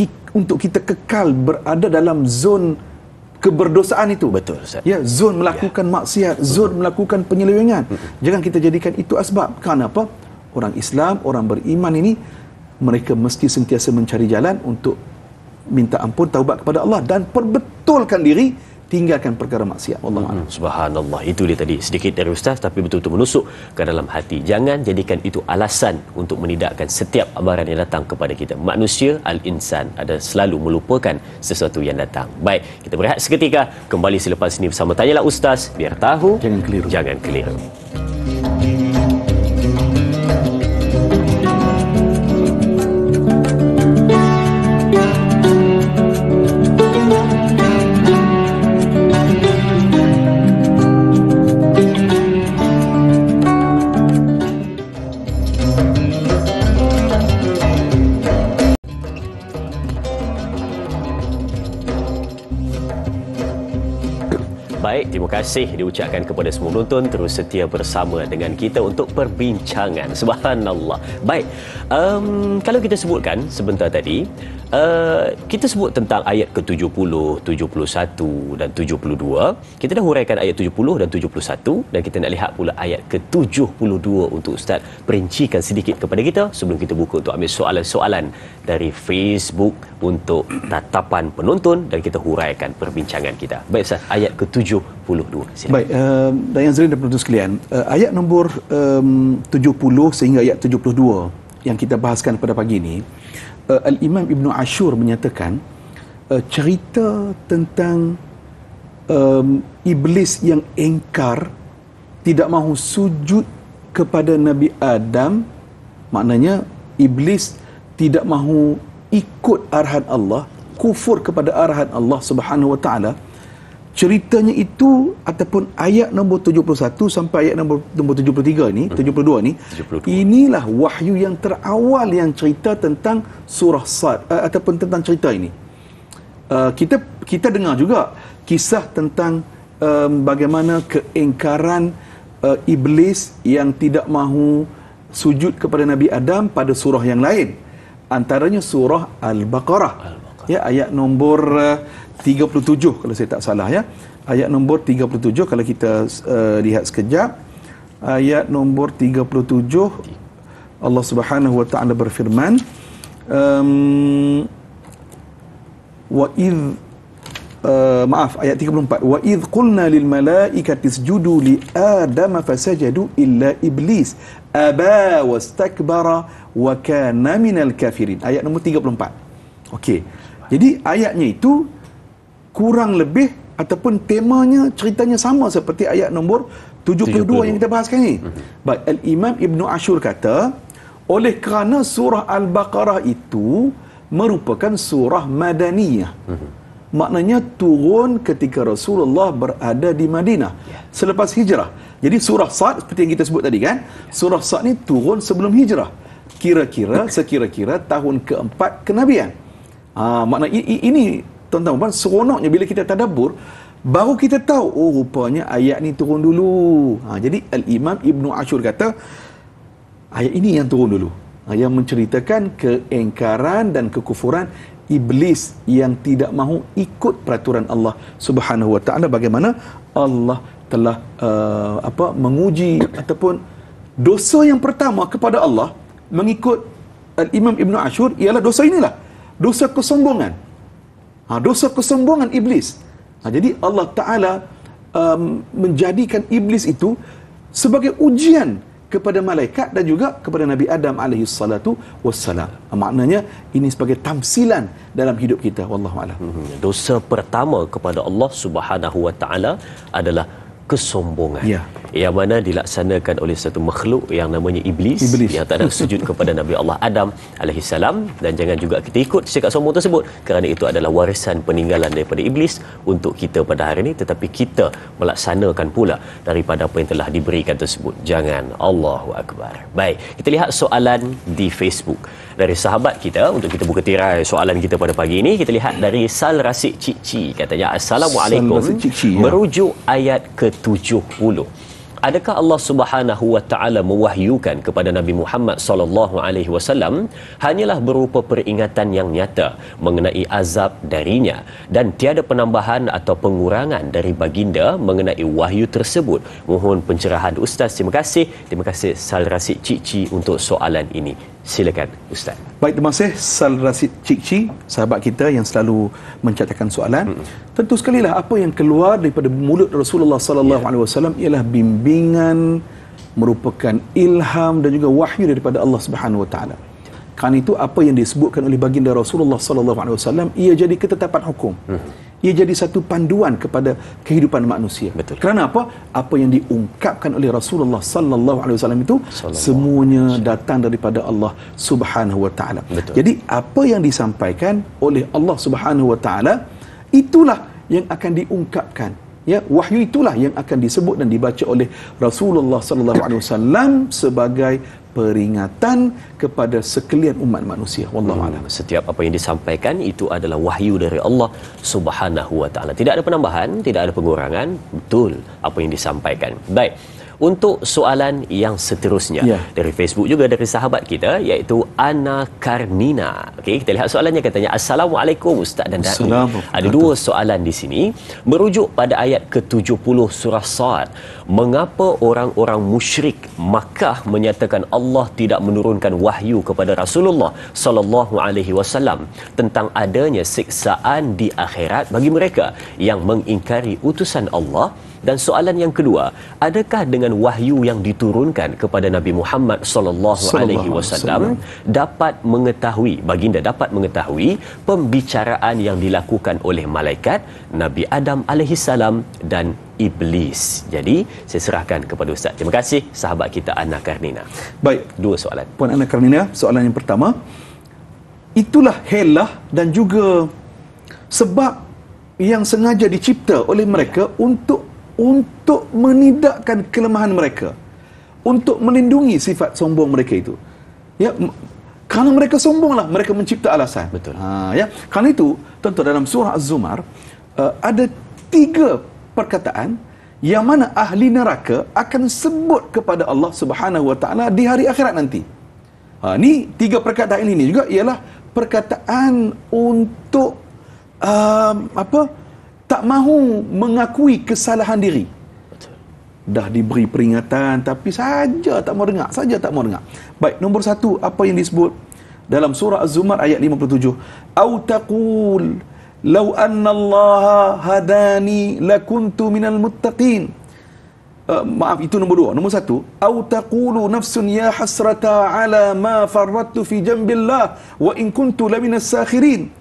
kita kekal berada dalam zon keberdosaan itu. Betul Ustaz. Ya, zon melakukan maksiat, zon melakukan penyelewengan. Jangan kita jadikan itu asbab. Kenapa? Orang Islam, orang beriman ini mereka mesti sentiasa mencari jalan untuk minta ampun, taubat kepada Allah dan perbetulkan diri, tinggalkan perkara maksiat. Wallahualam. Subhanallah, itu dia tadi sedikit dari Ustaz, tapi betul-betul menusuk ke dalam hati. Jangan jadikan itu alasan untuk menidakkan setiap amaran yang datang kepada kita. Manusia, al-insan, ada selalu melupakan sesuatu yang datang. Baik, kita berehat seketika, kembali selepas ini bersama Tanyalah Ustaz, biar tahu, jangan keliru. Jangan keliru. Baik, terima kasih diucapkan kepada semua penonton terus setia bersama dengan kita untuk perbincangan. Subhanallah. Baik, kalau kita sebutkan sebentar tadi, kita sebut tentang ayat ke-70, 71 dan 72. Kita dah huraikan ayat 70 dan 71 dan kita nak lihat pula ayat ke-72 untuk Ustaz perincikan sedikit kepada kita sebelum kita buka untuk ambil soalan-soalan dari Facebook untuk tatapan penonton dan kita huraikan perbincangan kita. Baik Ustaz, ayat ke-72. Silakan. Baik, Dayan Azrin dan penonton sekalian, ayat nombor 70 sehingga ayat 72 yang kita bahaskan pada pagi ini, Al-Imam Ibn Ashur menyatakan cerita tentang iblis yang engkar, tidak mahu sujud kepada Nabi Adam. Maknanya iblis tidak mahu ikut arahan Allah, kufur kepada arahan Allah Subhanahu Wa Taala. Ceritanya itu ataupun ayat nombor 71 sampai ayat nombor 73 ni, 72 ni, 72. Inilah wahyu yang terawal yang cerita tentang surah Sad ataupun tentang cerita ini. Kita dengar juga kisah tentang bagaimana keengkaran iblis yang tidak mahu sujud kepada Nabi Adam pada surah yang lain. Antaranya surah Al-Baqarah. Ya, ayat nombor 37 kalau saya tak salah ya. Ayat nombor 37 kalau kita lihat sekejap. Ayat nombor 37 Allah Subhanahu Wa Taala berfirman, wa id ayat 34, wa id qulna lil malaikati isjudu li adama fasajadu illa iblis aba wastakbara wa kana minal kafirin. Ayat nombor 34. Okey. Jadi ayatnya itu kurang lebih ataupun temanya, ceritanya sama seperti ayat nombor 72 yang kita bahaskan ni. Baik, Al-Imam Ibn Ashur kata, oleh kerana surah Al-Baqarah itu merupakan surah Madaniyah. Maknanya turun ketika Rasulullah berada di Madinah selepas hijrah. Jadi surah Sad seperti yang kita sebut tadi kan, surah Sad ni turun sebelum hijrah. Sekira-kira tahun keempat kenabian. Makna ini tuan-tuan, seronoknya bila kita tadabbur baru kita tahu, oh rupanya ayat ni turun dulu. Jadi Al-Imam Ibn Ashur kata ayat ini yang turun dulu, yang menceritakan keengkaran dan kekufuran iblis yang tidak mahu ikut peraturan Allah Subhanahu Wa Taala. Bagaimana Allah telah menguji ataupun dosa yang pertama kepada Allah mengikut Al-Imam Ibn Ashur ialah dosa inilah, dosa kesombongan. Dosa kesombongan iblis. Jadi Allah Ta'ala menjadikan iblis itu sebagai ujian kepada malaikat dan juga kepada Nabi Adam alaihi salatu wassalam. Maknanya ini sebagai tamsilan dalam hidup kita. Wallahualam. Dosa pertama kepada Allah Subhanahu Wa Taala adalah kesombongan. Ya. yang mana dilaksanakan oleh satu makhluk yang namanya Iblis. Yang tak nak sujud kepada Nabi Allah Adam alaihissalam. Dan jangan juga kita ikut cakap sombong tersebut, kerana itu adalah warisan peninggalan daripada Iblis untuk kita pada hari ini, tetapi kita melaksanakan pula daripada apa yang telah diberikan tersebut. Jangan. Allahu Akbar. Baik, kita lihat soalan di Facebook dari sahabat kita untuk kita buka tirai soalan kita pada pagi ini. Kita lihat dari Sal Rasik Cikci, katanya Assalamualaikum. Merujuk ayat ke-70, adakah Allah Subhanahu wa taala mewahyukan kepada Nabi Muhammad sallallahu alaihi wasallam hanyalah berupa peringatan yang nyata mengenai azab darinya dan tiada penambahan atau pengurangan dari baginda mengenai wahyu tersebut? Mohon pencerahan Ustaz. Terima kasih Sal Rasik Cikci untuk soalan ini. Silakan Ustaz. Baik, terima kasih Sal Rasik Cikci, sahabat kita yang selalu mencatatkan soalan. Tentu sekali lah apa yang keluar daripada mulut Rasulullah sallallahu alaihi wasallam ialah bimbingan, merupakan ilham dan juga wahyu daripada Allah Subhanahu wa taala. Kerana itu apa yang disebutkan oleh baginda Rasulullah sallallahu alaihi wasallam ia jadi ketetapan hukum. Ia jadi satu panduan kepada kehidupan manusia. Betul. Kerana apa? Apa yang diungkapkan oleh Rasulullah sallallahu alaihi wasallam itu semuanya datang daripada Allah Subhanahu wa taala. Jadi apa yang disampaikan oleh Allah Subhanahu wa taala itulah yang akan diungkapkan. Ya, wahyu itulah yang akan disebut dan dibaca oleh Rasulullah sallallahu alaihi wasallam sebagai peringatan kepada sekalian umat manusia. Wallahu a'lam. Setiap apa yang disampaikan itu adalah wahyu dari Allah Subhanahu wa taala. Tidak ada penambahan, tidak ada pengurangan. Betul apa yang disampaikan. Baik. Untuk soalan yang seterusnya dari Facebook juga dari sahabat kita iaitu Ana Karnina. Okey, kita lihat soalannya, katanya Assalamualaikum Ustaz dan Datuk. Ada dua soalan di sini merujuk pada ayat ke-70 surah Sad. Mengapa orang-orang musyrik Makkah menyatakan Allah tidak menurunkan wahyu kepada Rasulullah sallallahu alaihi wasallam tentang adanya siksaan di akhirat bagi mereka yang mengingkari utusan Allah? Dan soalan yang kedua, adakah dengan wahyu yang diturunkan kepada Nabi Muhammad sallallahu alaihi wasallam dapat mengetahui, baginda dapat mengetahui pembicaraan yang dilakukan oleh malaikat, Nabi Adam alaihi salam dan Iblis? Jadi saya serahkan kepada Ustaz. Terima kasih sahabat kita Ana Karnina. Baik, dua soalan. Puan Ana Karnina, soalan yang pertama, itulah helah dan juga sebab yang sengaja dicipta oleh mereka untuk menidakkan kelemahan mereka, untuk melindungi sifat sombong mereka itu. Ya, kerana mereka sombonglah mereka mencipta alasan. Betul. Ya, kerana itu tentu dalam surah Az-Zumar ada 3 perkataan yang mana ahli neraka akan sebut kepada Allah Subhanahu wa taala di hari akhirat nanti. Ni 3 perkataan ini juga ialah perkataan untuk tak mahu mengakui kesalahan diri. Betul. Dah diberi peringatan tapi saja tak mau dengar, Baik, nombor 1 apa yang disebut dalam surah Az-Zumar ayat 57, au taqul law anna Allah hadani lakuntu minal muttaqin. Maaf, itu nombor 2. Nombor 1, au taqulu nafsun ya hasrata ala ma farrattu fi jambillah wa in kuntu laminas sakhirin.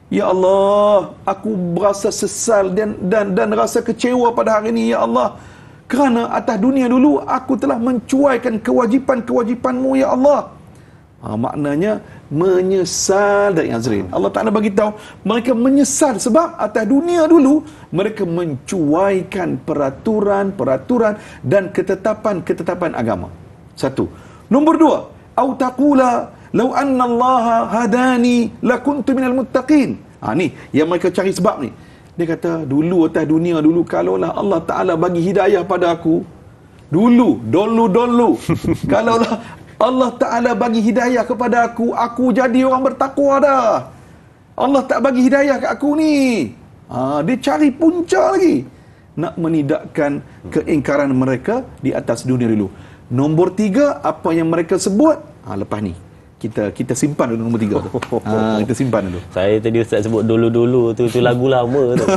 Ya Allah, aku berasa sesal dan rasa kecewa pada hari ini, ya Allah. Kerana atas dunia dulu aku telah mencuaikan kewajipan-kewajipanmu, ya Allah. Maknanya menyesal dari Azrin. Allah Ta'ala bagi tahu mereka menyesal sebab atas dunia dulu mereka mencuaikan peraturan dan ketetapan agama. 1. Nombor 2, au taqula law anna Allah hadani lakuntu minal muttaqin. Ni yang mereka cari sebab ni. Dia kata dulu atas dunia dulu kalaulah Allah Ta'ala bagi hidayah pada aku dulu kalaulah Allah Ta'ala bagi hidayah kepada aku jadi orang bertakwa dah. Allah tak bagi hidayah ke aku ni. Dia cari punca lagi nak menidakkan keingkaran mereka di atas dunia dulu. Nombor 3 apa yang mereka sebut lepas ni, kita simpan dulu nombor 3 tu. Kita simpan dulu. Saya tadi Ustaz sebut dulu-dulu tu lagu lama tu.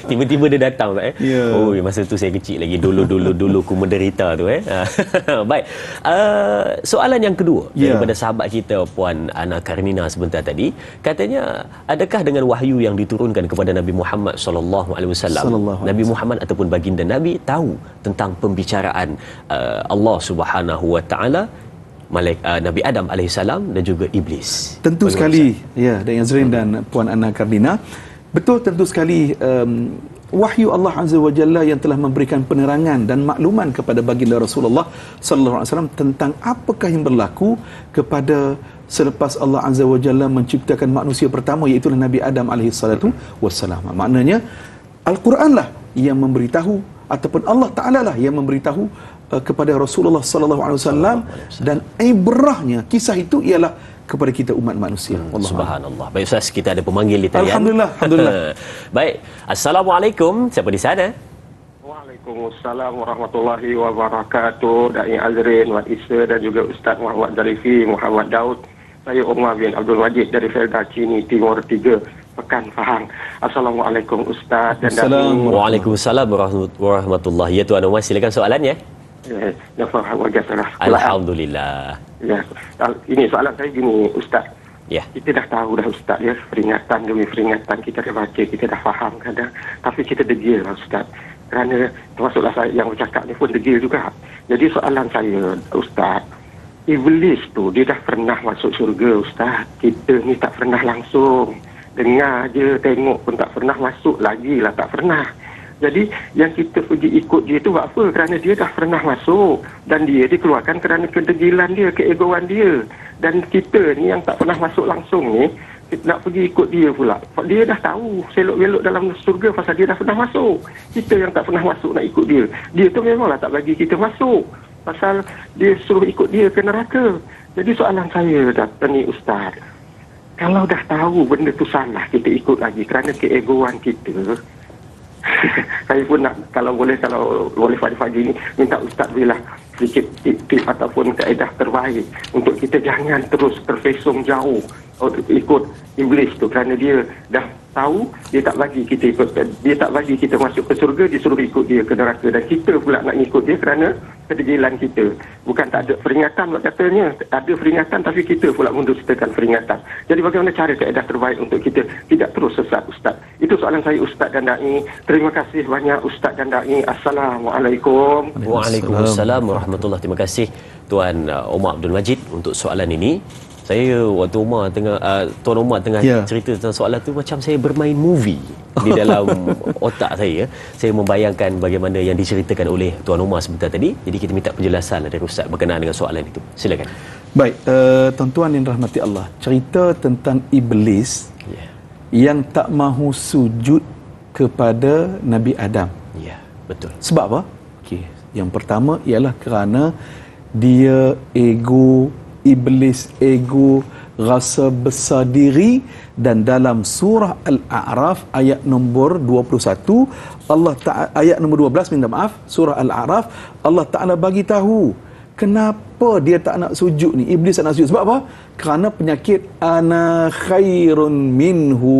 Tiba-tiba dia datang tak Oh, masa tu saya kecil lagi, dulu ku menderita tu Baik. Soalan yang kedua daripada sahabat kita Puan Ana Karnina sebentar tadi, katanya adakah dengan wahyu yang diturunkan kepada Nabi Muhammad sallallahu alaihi wasallam, Nabi Muhammad ataupun baginda Nabi tahu tentang pembicaraan Allah Subhanahu wa taala, Nabi Adam alaihissalam dan juga iblis? Tentu sekali dan Yazrin dan Puan Ana Karnina, betul, tentu sekali wahyu Allah Azza wa Jalla yang telah memberikan penerangan dan makluman kepada baginda Rasulullah sallallahu alaihi wasallam tentang apakah yang berlaku kepada selepas Allah Azza wa Jalla menciptakan manusia pertama, iaitu Nabi Adam alaihissalatu wassalam. Maknanya Al-Quran lah yang memberitahu, ataupun Allah Taala lah yang memberitahu kepada Rasulullah sallallahu alaihi wasallam, dan ibrahnya kisah itu ialah kepada kita umat manusia. Subhanallah. Baik Ustaz, kita ada pemanggil di talian. Alhamdulillah. Baik. Assalamualaikum. Siapa di sana? Waalaikumsalam warahmatullahi wabarakatuh. Dai Azrin, Wan Isa dan juga Ustaz Muhammad Zarifi, Muhammad Daud. Saya Umar bin Abdul Majid dari Felda Cini Timur 3, Pekan Pahang. Assalamualaikum Ustaz dan Dai. Waalaikumsalam warahmatullahi. Ya Tuan Umar, silakan soalannya. Alhamdulillah. Ya, ini soalan saya gini Ustaz. Kita dah tahu dah Ustaz peringatan demi peringatan kita dah baca, kita dah faham kadang, tapi kita degil lah Ustaz. Kerana termasuklah saya yang bercakap ni pun degil juga. Jadi soalan saya Ustaz, iblis tu dia dah pernah masuk syurga Ustaz. Kita ni tak pernah langsung dengar je, tengok pun tak pernah, masuk lagi lah tak pernah. Jadi yang kita pergi ikut dia tu buat apa? Kerana dia dah pernah masuk dan dia dikeluarkan kerana kedegilan dia, keegoan dia. Dan kita ni yang tak pernah masuk langsung ni, kita nak pergi ikut dia pula. Dia dah tahu selok-belok dalam surga pasal dia dah pernah masuk. Kita yang tak pernah masuk nak ikut dia. Dia tu memanglah tak bagi kita masuk pasal dia suruh ikut dia ke neraka. Jadi soalan saya ni Ustaz, kalau dah tahu benda tu salah, kita ikut lagi kerana keegoan kita. Saya pun nak, kalau boleh pagi-pagi ni minta Ustaz berilah sedikit tip ataupun kaedah terbaik untuk kita jangan terus terpesong jauh ikut iblis tu, kerana dia dah tahu dia tak bagi kita ikut, dia tak bagi kita masuk ke surga, dia suruh ikut dia ke neraka, dan kita pula nak ikut dia kerana kedegilan kita. Bukan tak ada peringatan katanya, ada peringatan tapi kita pula mendustakan peringatan. Jadi bagaimana cara kaedah terbaik untuk kita tidak terus sesat Ustaz? Itu soalan saya Ustaz dan Dai. Terima kasih banyak Ustaz dan Dai. Assalamualaikum. Waalaikumsalam warahmatullahi. Terima kasih Tuan Umar Abdul Majid untuk soalan ini. Saya waktu Tuan Umar tengah cerita tentang soalan tu, macam saya bermain movie di dalam otak saya. Saya membayangkan bagaimana yang diceritakan oleh Tuan Umar sebentar tadi. Jadi kita minta penjelasan dari Ustaz berkenaan dengan soalan itu. Silakan. Baik, tuan-tuan yang dirahmati Allah, cerita tentang iblis yang tak mahu sujud kepada Nabi Adam. Ya, betul. Sebab apa? Okey, yang pertama ialah kerana dia iblis ego, rasa besar diri, dan dalam surah Al-A'raf ayat nombor 21 ayat nombor 12, minta maaf, surah Al-A'raf, Allah Taala bagi tahu kenapa dia tak nak sujud ni. Iblis tak nak sujud sebab apa? Kerana penyakit ana khairun minhu.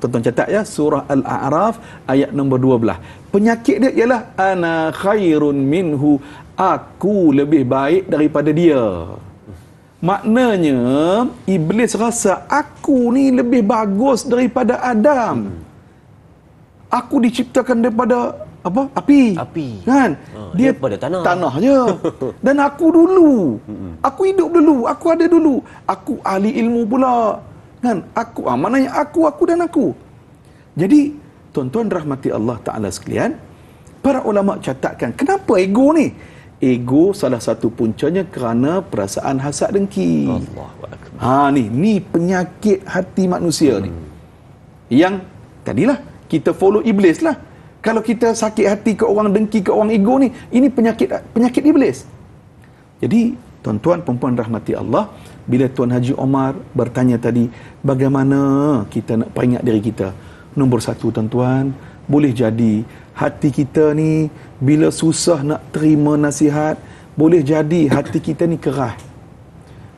Tonton catat ya, surah Al-A'raf ayat nombor 12. Penyakit dia ialah ana khairun minhu, aku lebih baik daripada dia. Maknanya iblis rasa aku ni lebih bagus daripada Adam. Aku diciptakan daripada apa? Api. Kan? Dia pada tanah je. Dan aku dulu. Aku hidup dulu, aku ada dulu. Aku ahli ilmu pula. Kan? Aku maknanya aku dan aku. Jadi tuan-tuan rahmati Allah Taala sekalian, para ulama catatkan kenapa ego ni? Ego salah satu puncanya kerana perasaan hasad dengki. Allahuakbar. Ni penyakit hati manusia ni. Yang tadilah kita follow iblis lah. Kalau kita sakit hati ke orang, dengki ke orang, ego ni, ini penyakit iblis. Jadi tuan-tuan perempuan rahmati Allah, bila Tuan Haji Omar bertanya tadi, bagaimana kita nak peringat diri kita? Nombor satu tuan-tuan, boleh jadi hati kita ni bila susah nak terima nasihat, boleh jadi hati kita ni keras.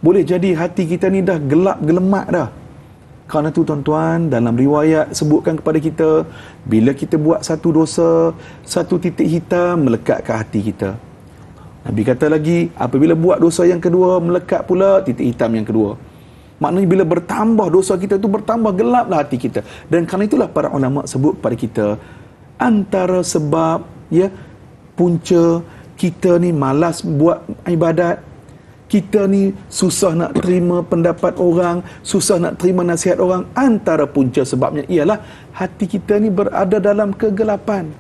Boleh jadi hati kita ni dah gelap gelemak dah. Kerana tu tuan-tuan, dalam riwayat sebutkan kepada kita, bila kita buat satu dosa, satu titik hitam melekat ke hati kita. Nabi kata lagi, apabila buat dosa yang kedua, melekat pula titik hitam yang kedua. Maknanya bila bertambah dosa kita tu, bertambah gelaplah hati kita. Dan kerana itulah para ulama sebut kepada kita, antara sebab punca kita ni malas buat ibadat, kita ni susah nak terima pendapat orang, susah nak terima nasihat orang, antara punca sebabnya ialah hati kita ni berada dalam kegelapan.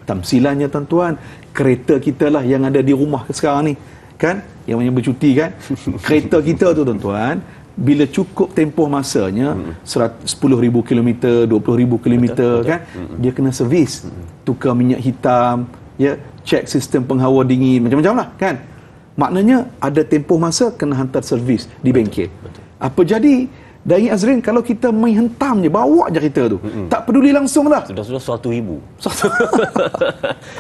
Tamsilannya tuan-tuan, kereta kita lah yang ada di rumah sekarang ni, kan, yang bercuti kan, kereta kita tu tuan-tuan, bila cukup tempoh masanya 10,000 km, 20,000 km kan, dia kena servis, tukar minyak hitam, cek sistem penghawa dingin, macam-macam lah kan. Maknanya ada tempoh masa kena hantar servis di bengkel. Apa jadi? Dari Azrin, kalau kita main hentam je, bawa je kereta tu, tak peduli langsung lah. Sudah 100,000.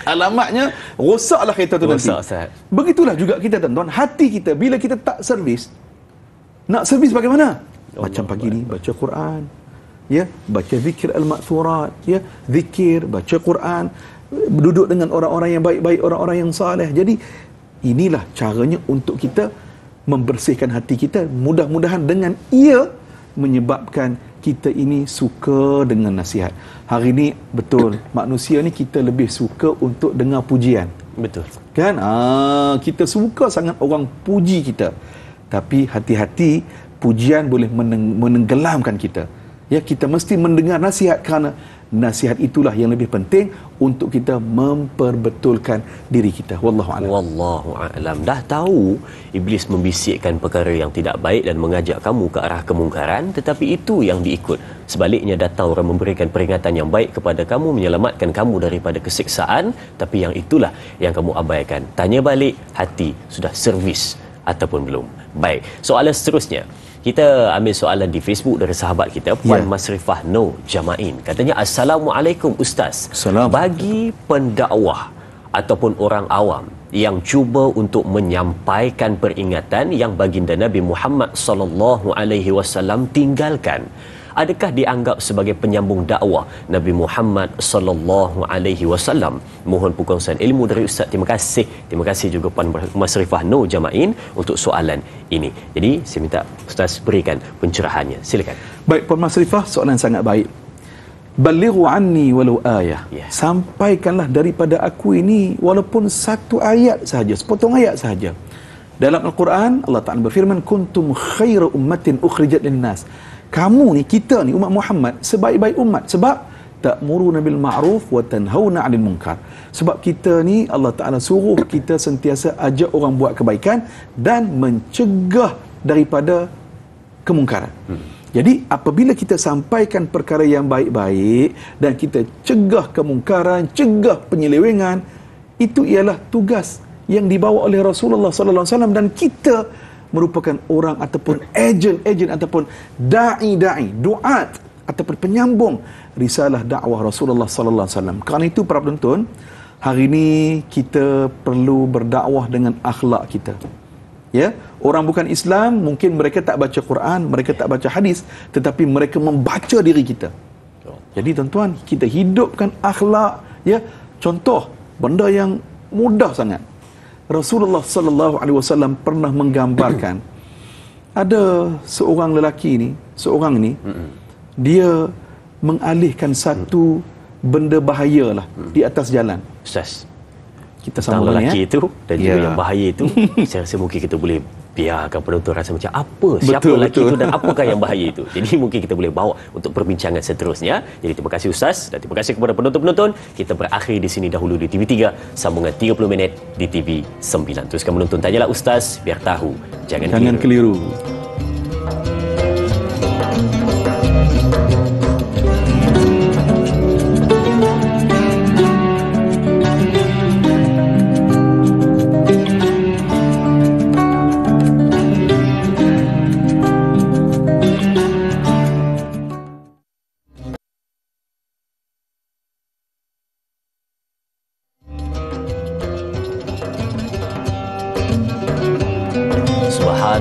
Alamatnya rosaklah kereta tu nanti. Begitulah juga kita tuan-tuan, hati kita bila kita tak servis, nak servis bagaimana? Macam pagi ni baca Quran, baca zikir al-ma'thurat, zikir, baca Quran, duduk dengan orang-orang yang baik-baik, orang-orang yang saleh. Jadi inilah caranya untuk kita membersihkan hati kita. Mudah-mudahan dengan ia menyebabkan kita ini suka dengan nasihat. Hari ini betul, manusia ni kita lebih suka untuk dengar pujian. Betul. Kan? Kita suka sangat orang puji kita. Tapi hati-hati, pujian boleh menenggelamkan kita. Kita mesti mendengar nasihat, kerana nasihat itulah yang lebih penting untuk kita memperbetulkan diri kita. Wallahu a'lam. Wallahu a'lam. Dah tahu iblis membisikkan perkara yang tidak baik dan mengajak kamu ke arah kemungkaran, tetapi itu yang diikut. Sebaliknya, datang orang memberikan peringatan yang baik kepada kamu, menyelamatkan kamu daripada kesiksaan, tapi yang itulah yang kamu abaikan. Tanya balik, hati sudah servis ataupun belum? Baik, soalan seterusnya, kita ambil soalan di Facebook dari sahabat kita, Puan Masrifah No Jamain. Katanya, Assalamualaikum Ustaz. Bagi pendakwah ataupun orang awam yang cuba untuk menyampaikan peringatan yang baginda Nabi Muhammad SAW tinggalkan, adakah dianggap sebagai penyambung dakwah Nabi Muhammad SAW? Mohon perkongsian ilmu dari Ustaz. Terima kasih. Terima kasih juga Puan Masrifah No Jamain untuk soalan ini. Jadi saya minta Ustaz berikan pencerahannya. Silakan. Baik Puan Masrifah, soalan sangat baik. Balighu anni walau ayah. Sampaikanlah daripada aku ini walaupun satu ayat sahaja, sepotong ayat sahaja. Dalam Al-Quran Allah Ta'ala berfirman, kuntum khaira ummatin ukhrijat linnas. Kamu ni, kita ni, umat Muhammad, sebaik-baik umat. Sebab ta'muruna bil ma'ruf wa tanhauna 'anil munkar. Sebab kita ni Allah Ta'ala suruh kita sentiasa ajak orang buat kebaikan dan mencegah daripada kemungkaran. Jadi apabila kita sampaikan perkara yang baik-baik dan kita cegah kemungkaran, cegah penyelewengan, itu ialah tugas yang dibawa oleh Rasulullah sallallahu alaihi wasallam, dan kita merupakan orang ataupun ejen ataupun da'i, duat ataupun penyambung risalah dakwah Rasulullah sallallahu alaihi wasallam. Kerana itu para penonton, hari ini kita perlu berdakwah dengan akhlak kita. Orang bukan Islam mungkin mereka tak baca Quran, mereka tak baca hadis, tetapi mereka membaca diri kita. Jadi tuan-tuan, kita hidupkan akhlak, contoh benda yang mudah sangat. Rasulullah sallallahu alaihi wasallam pernah menggambarkan ada seorang lelaki ni, dia mengalihkan satu benda bahayalah di atas jalan. Ustaz, kita sambung lelaki itu dan juga yang bahaya itu, saya rasa mungkin kita boleh biarkan penonton rasa macam siapa lelaki itu dan apakah yang bahaya itu. Jadi mungkin kita boleh bawa untuk perbincangan seterusnya. Jadi terima kasih Ustaz dan terima kasih kepada penonton-penonton. Kita berakhir di sini dahulu di TV3, sambungan 30 minit di TV9. Teruskan menonton Tanyalah Ustaz, biar tahu jangan keliru.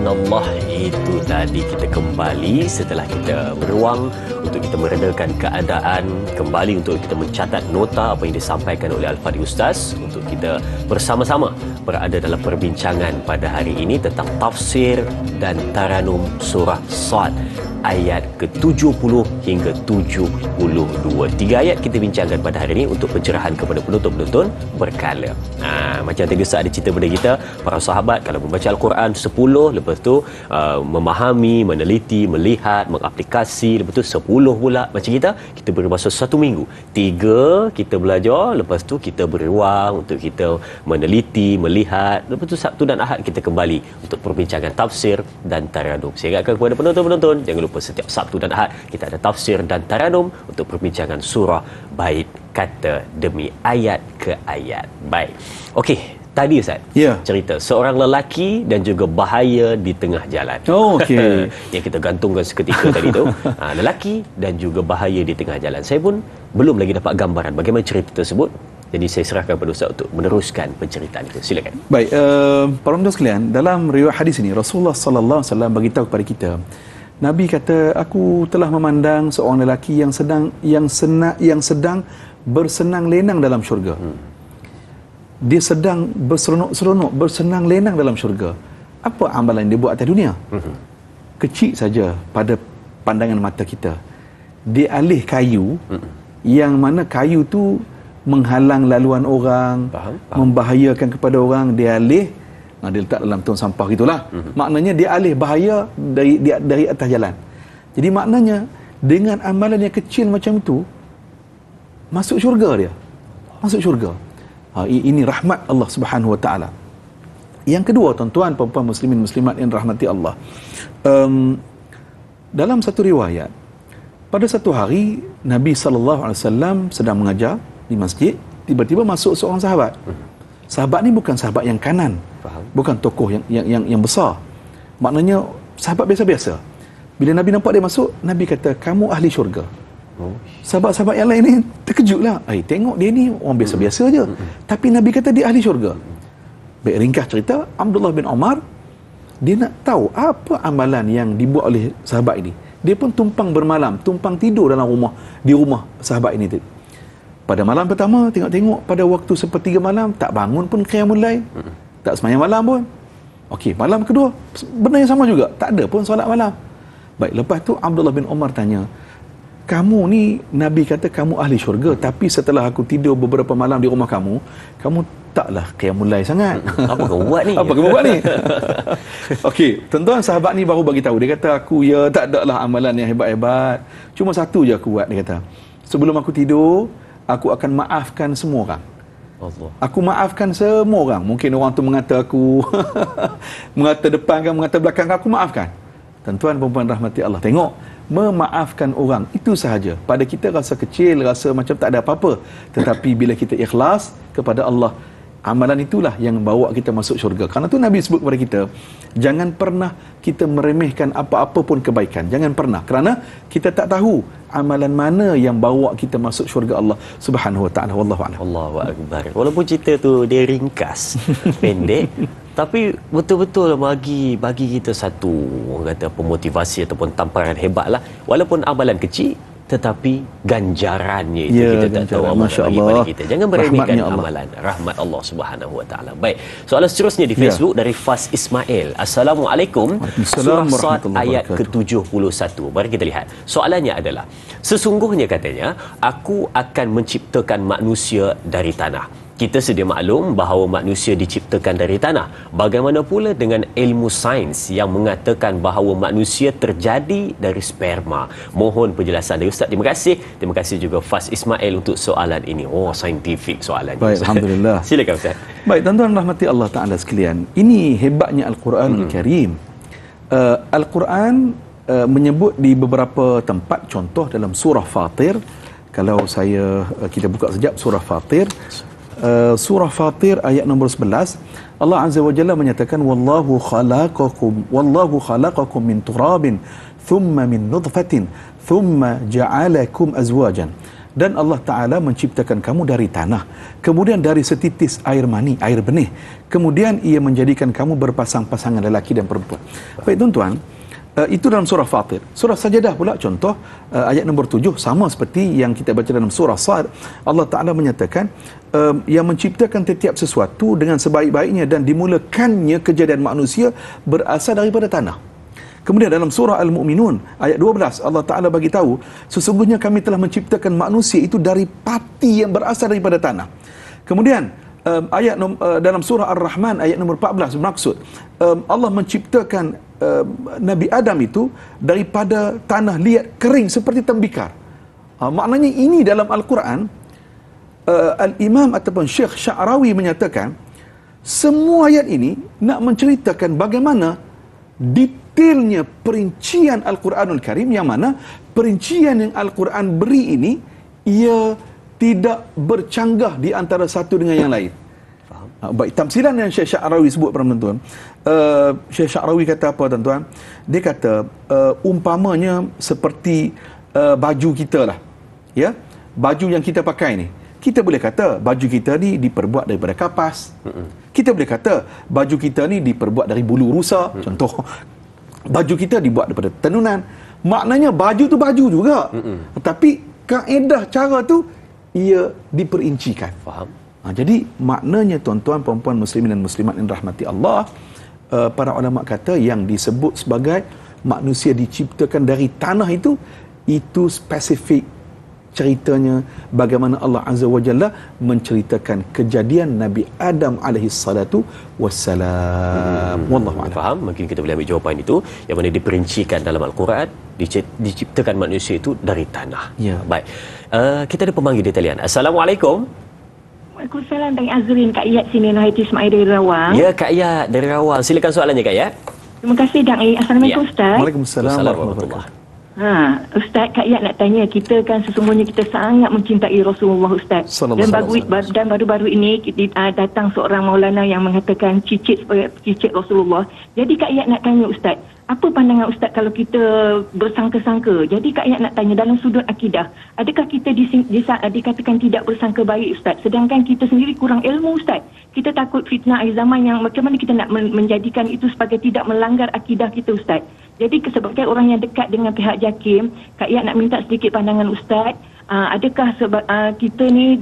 Subhanallah, itu tadi kita kembali setelah kita beruang untuk kita meredakan keadaan, kembali untuk kita mencatat nota apa yang disampaikan oleh Al-Fadhil Ustaz, untuk kita bersama-sama berada dalam perbincangan pada hari ini tentang tafsir dan taranum surah Sad ayat ke-70 hingga 72. 3 ayat kita bincangkan pada hari ini untuk pencerahan kepada penonton-penonton berkala. Macam tadi Ustaz ada cerita pada kita, para sahabat kalau membaca Al-Quran 10, lepas tu memahami, meneliti, melihat, mengaplikasi, lepas tu 10 pula macam kita beri masa 1 minggu. 3 kita belajar, lepas tu kita beri ruang untuk kita meneliti, melihat, lepas tu Sabtu dan Ahad kita kembali untuk perbincangan tafsir dan taranum. Saya ingatkan kepada penonton-penonton, jangan lupa setiap Sabtu dan Ahad kita ada tafsir dan taranum untuk perbincangan surah bait kata demi ayat ke ayat. Baik. Okey, tadi Ustaz cerita seorang lelaki dan juga bahaya di tengah jalan. Okey. Yang kita gantungkan seketika tadi tu, lelaki dan juga bahaya di tengah jalan. Saya pun belum lagi dapat gambaran bagaimana cerita tersebut. Jadi saya serahkan kepada Ustaz untuk meneruskan penceritaan itu. Silakan. Baik, para penonton sekalian, dalam riwayat hadis ini Rasulullah sallallahu alaihi wasallam bagi tahu kepada kita, Nabi kata, aku telah memandang seorang lelaki yang sedang bersenang lenang dalam syurga. Dia sedang berseronok-seronok, bersenang lenang dalam syurga. Apa amalan dia buat atas dunia? Kecil saja pada pandangan mata kita. Dia alih kayu, yang mana kayu tu menghalang laluan orang, membahayakan kepada orang, dia alih, dia letak dalam tong sampah gitulah. Maknanya dia alih bahaya dari atas jalan. Jadi maknanya dengan amalan yang kecil macam itu, masuk syurga dia. Masuk syurga. Ini rahmat Allah Subhanahu Wa Taala. Yang kedua, tuan-tuan, puan-puan muslimin muslimat yang rahmati Allah. Dalam satu riwayat, pada satu hari Nabi sallallahu alaihi wasallam sedang mengajar di masjid, tiba-tiba masuk seorang sahabat. Sahabat ni bukan sahabat yang kanan. Bukan tokoh yang besar. Maknanya sahabat biasa-biasa. Bila Nabi nampak dia masuk, Nabi kata, kamu ahli syurga. Sahabat-sahabat yang lain ni terkejutlah. Tengok dia ni orang biasa-biasa je. Tapi Nabi kata dia ahli syurga. Baik, ringkas cerita, Abdullah bin Umar, dia nak tahu apa amalan yang dibuat oleh sahabat ini. Dia pun tumpang bermalam, tumpang tidur di rumah sahabat ini. Pada malam pertama, tengok-tengok pada waktu sepertiga malam, tak bangun pun qiyamul lail. Tak sembahyang malam pun. Okey, malam kedua, benda yang sama juga. Tak ada pun solat malam. Baik, lepas tu Abdullah bin Umar tanya, kamu ni, Nabi kata kamu ahli syurga, tapi setelah aku tidur beberapa malam di rumah kamu taklah qiyamul lail sangat. Apa kamu buat ni? Apa kamu buat ni? Okey, tuan-tuan, sahabat ni baru bagi tahu. Dia kata, aku tak ada lah amalan yang hebat-hebat. Cuma satu je aku buat, dia kata. Sebelum aku tidur, aku akan maafkan semua orang. Allah. Aku maafkan semua orang. Mungkin orang tu mengata aku mengata depan kan, mengata belakang kan, aku maafkan. Tuan-tuan, puan-puan rahmati Allah, tengok, memaafkan orang itu sahaja. Pada kita rasa kecil, rasa macam tak ada apa-apa. Tetapi bila kita ikhlas kepada Allah, amalan itulah yang bawa kita masuk syurga. Karena tu Nabi sebut kepada kita, jangan pernah kita meremehkan apa-apa pun kebaikan. Jangan pernah. Kerana kita tak tahu amalan mana yang bawa kita masuk syurga Allah Subhanahu Wa Taala. Wallahu a'lam. Allahu akbar. Walaupun cerita tu dia ringkas, pendek, tapi betul-betul bagi kita satu, orang kata, pemotivasi ataupun tamparan hebatlah. Walaupun amalan kecil, tetapi ganjarannya itu kita tak tahu Allah bagi pada kita. Jangan meremehkan amalan. Rahmat Allah Subhanahu Wa Taala. Baik, soalan seterusnya di Facebook dari Fas Ismail. Assalamualaikum. Surah Sad ayat ke-71. Mari kita lihat. Soalannya adalah, sesungguhnya katanya, aku akan menciptakan manusia dari tanah. Kita sedia maklum bahawa manusia diciptakan dari tanah. Bagaimana pula dengan ilmu sains yang mengatakan bahawa manusia terjadi dari sperma? Mohon penjelasan dari Ustaz. Terima kasih. Terima kasih juga Fas Ismail untuk soalan ini. Saintifik soalannya. Baik, alhamdulillah. Silakan Ustaz. Baik, tuan-tuan rahmati Allah Ta'ala sekalian. Ini hebatnya Al-Quran Al-Karim. Al-Quran menyebut di beberapa tempat, contoh dalam surah Fatir. Kalau kita buka sekejap surah Fatir. Surah Fatir ayat nombor 11, Allah Azza wa Jalla menyatakan, wallahu khalaqakum min turabin thumma min nutfatin thumma ja'alakum azwajan. Dan Allah Ta'ala menciptakan kamu dari tanah, kemudian dari setitis air mani, air benih, kemudian ia menjadikan kamu berpasang-pasangan lelaki dan perempuan. Baik tuan-tuan, itu dalam surah Fatir. Surah Sajadah pula contoh, ayat nombor 7, sama seperti yang kita baca dalam surah Sad. Allah Ta'ala menyatakan yang menciptakan setiap sesuatu dengan sebaik-baiknya dan dimulakannya kejadian manusia berasal daripada tanah. Kemudian dalam surah Al-Mu'minun ayat 12 Allah Ta'ala bagi tahu sesungguhnya kami telah menciptakan manusia itu dari pati yang berasal daripada tanah. Kemudian dalam surah Ar-Rahman ayat nombor 14 bermaksud Allah menciptakan Nabi Adam itu daripada tanah liat kering seperti tembikar. Maknanya ini dalam Al-Quran Al-Imam ataupun Syekh Sya'rawi menyatakan semua ayat ini nak menceritakan bagaimana detailnya perincian Al-Quranul Karim, yang mana perincian yang Al-Quran beri ini ia tidak bercanggah di antara satu dengan yang lain. Baik, tamsilan yang Syekh Sya'rawi sebut para tuan-tuan. Syekh Sya'rawi kata apa tuan-tuan? Dia kata umpamanya seperti baju kita lah. Ya, baju yang kita pakai ni. Kita boleh kata baju kita ni diperbuat daripada kapas. Kita boleh kata baju kita ni diperbuat dari bulu rusa. Contoh, baju kita dibuat daripada tenunan. Maknanya baju tu baju juga. Tapi kaedah cara tu ia diperincikan. Faham? Jadi maknanya tuan-tuan, puan-puan muslimin dan muslimat yang rahmati Allah, para ulama kata yang disebut sebagai manusia diciptakan dari tanah itu spesifik ceritanya bagaimana Allah Azza wa Jalla menceritakan kejadian Nabi Adam alaihi salatu wassalam. Wallahu a'lam. Faham? Mungkin kita boleh ambil jawapan itu yang mana diperincikan dalam Al-Quran, diciptakan manusia itu dari tanah. Ya. Baik. Kita ada pemanggil di talian. Assalamualaikum. Waalaikumsalam, Dang Azrin, Kak Iyat sini, Nurhayati Ismail dari Rawang. Ya, Kak Iyat dari Rawang. Silakan soalannya, Kak Iyat. Terima kasih, Dang. Assalamualaikum, Ustaz. Waalaikumsalam warahmatullahi wabarakatuh. Ustaz, Kak Iyat nak tanya, kita kan sesungguhnya kita sangat mencintai Rasulullah, Ustaz. Dan baru-baru ini datang seorang maulana yang mengatakan cicit Rasulullah. Jadi Kak Iyat nak tanya, Ustaz, apa pandangan Ustaz kalau kita bersangka-sangka? Jadi Kak Iyat nak tanya dalam sudut akidah, adakah kita dikatakan tidak bersangka baik, Ustaz? Sedangkan kita sendiri kurang ilmu, Ustaz. Kita takut fitnah akhir zaman yang macam mana kita nak menjadikan itu sebagai tidak melanggar akidah kita, Ustaz. Jadi sebagai orang yang dekat dengan pihak JAKIM, Kak Iyat nak minta sedikit pandangan Ustaz. Adakah sebab kita ni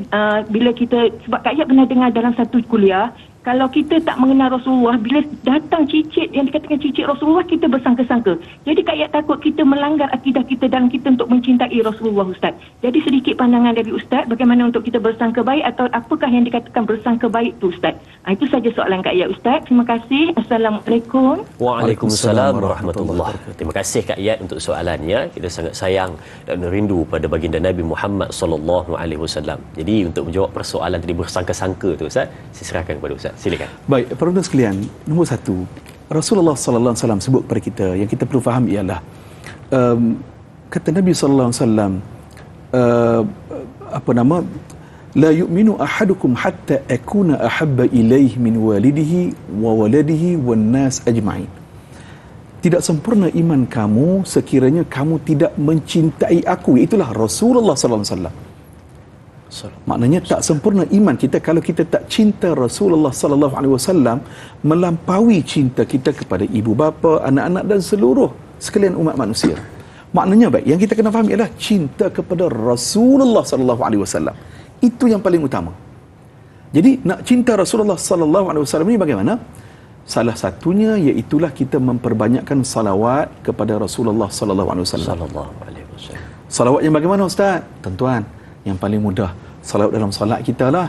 bila kita, sebab Kak Iyat pernah dengar dalam satu kuliah, kalau kita tak mengenal Rasulullah, bila datang cicit yang dikatakan cicit Rasulullah, kita bersangka-sangka. Jadi Kak Iyat takut kita melanggar akidah kita dalam kita untuk mencintai Rasulullah, Ustaz. Jadi sedikit pandangan dari Ustaz, bagaimana untuk kita bersangka baik atau apakah yang dikatakan bersangka baik tu, Ustaz? Itu saja soalan Kak Iyat, Ustaz. Terima kasih. Assalamualaikum. Waalaikumsalam warahmatullahi wabarakatuh. Terima kasih Kak Iyat untuk soalannya. Kita sangat sayang dan rindu pada baginda Nabi Muhammad sallallahu alaihi wasallam. Jadi untuk menjawab persoalan tadi bersangka-sangka tu, Ustaz, saya serahkan kepada Ustaz. Silakan. Baik, para penonton sekalian, nombor satu, Rasulullah sallallahu alaihi wasallam sebut kepada kita, yang kita perlu faham ialah kata Nabi sallallahu alaihi wasallam, la yu'minu ahadukum hatta akuna ahabba ilaihi min walidihi wa waladihi wan nas ajma'in. Tidak sempurna iman kamu sekiranya kamu tidak mencintai aku. Itulah Rasulullah sallallahu alaihi wasallam. Maknanya tak sempurna iman kita kalau kita tak cinta Rasulullah sallallahu alaihi wasallam melampaui cinta kita kepada ibu bapa, anak-anak dan seluruh sekalian umat manusia. Maknanya baik, yang kita kena faham ialah cinta kepada Rasulullah sallallahu alaihi wasallam. Itu yang paling utama. Jadi nak cinta Rasulullah sallallahu alaihi wasallam ni bagaimana? Salah satunya iaitulah kita memperbanyakkan salawat kepada Rasulullah sallallahu alaihi wasallam. Salawat yang bagaimana, Ustaz? Tuan-tuan, yang paling mudah salawat dalam solat kita lah.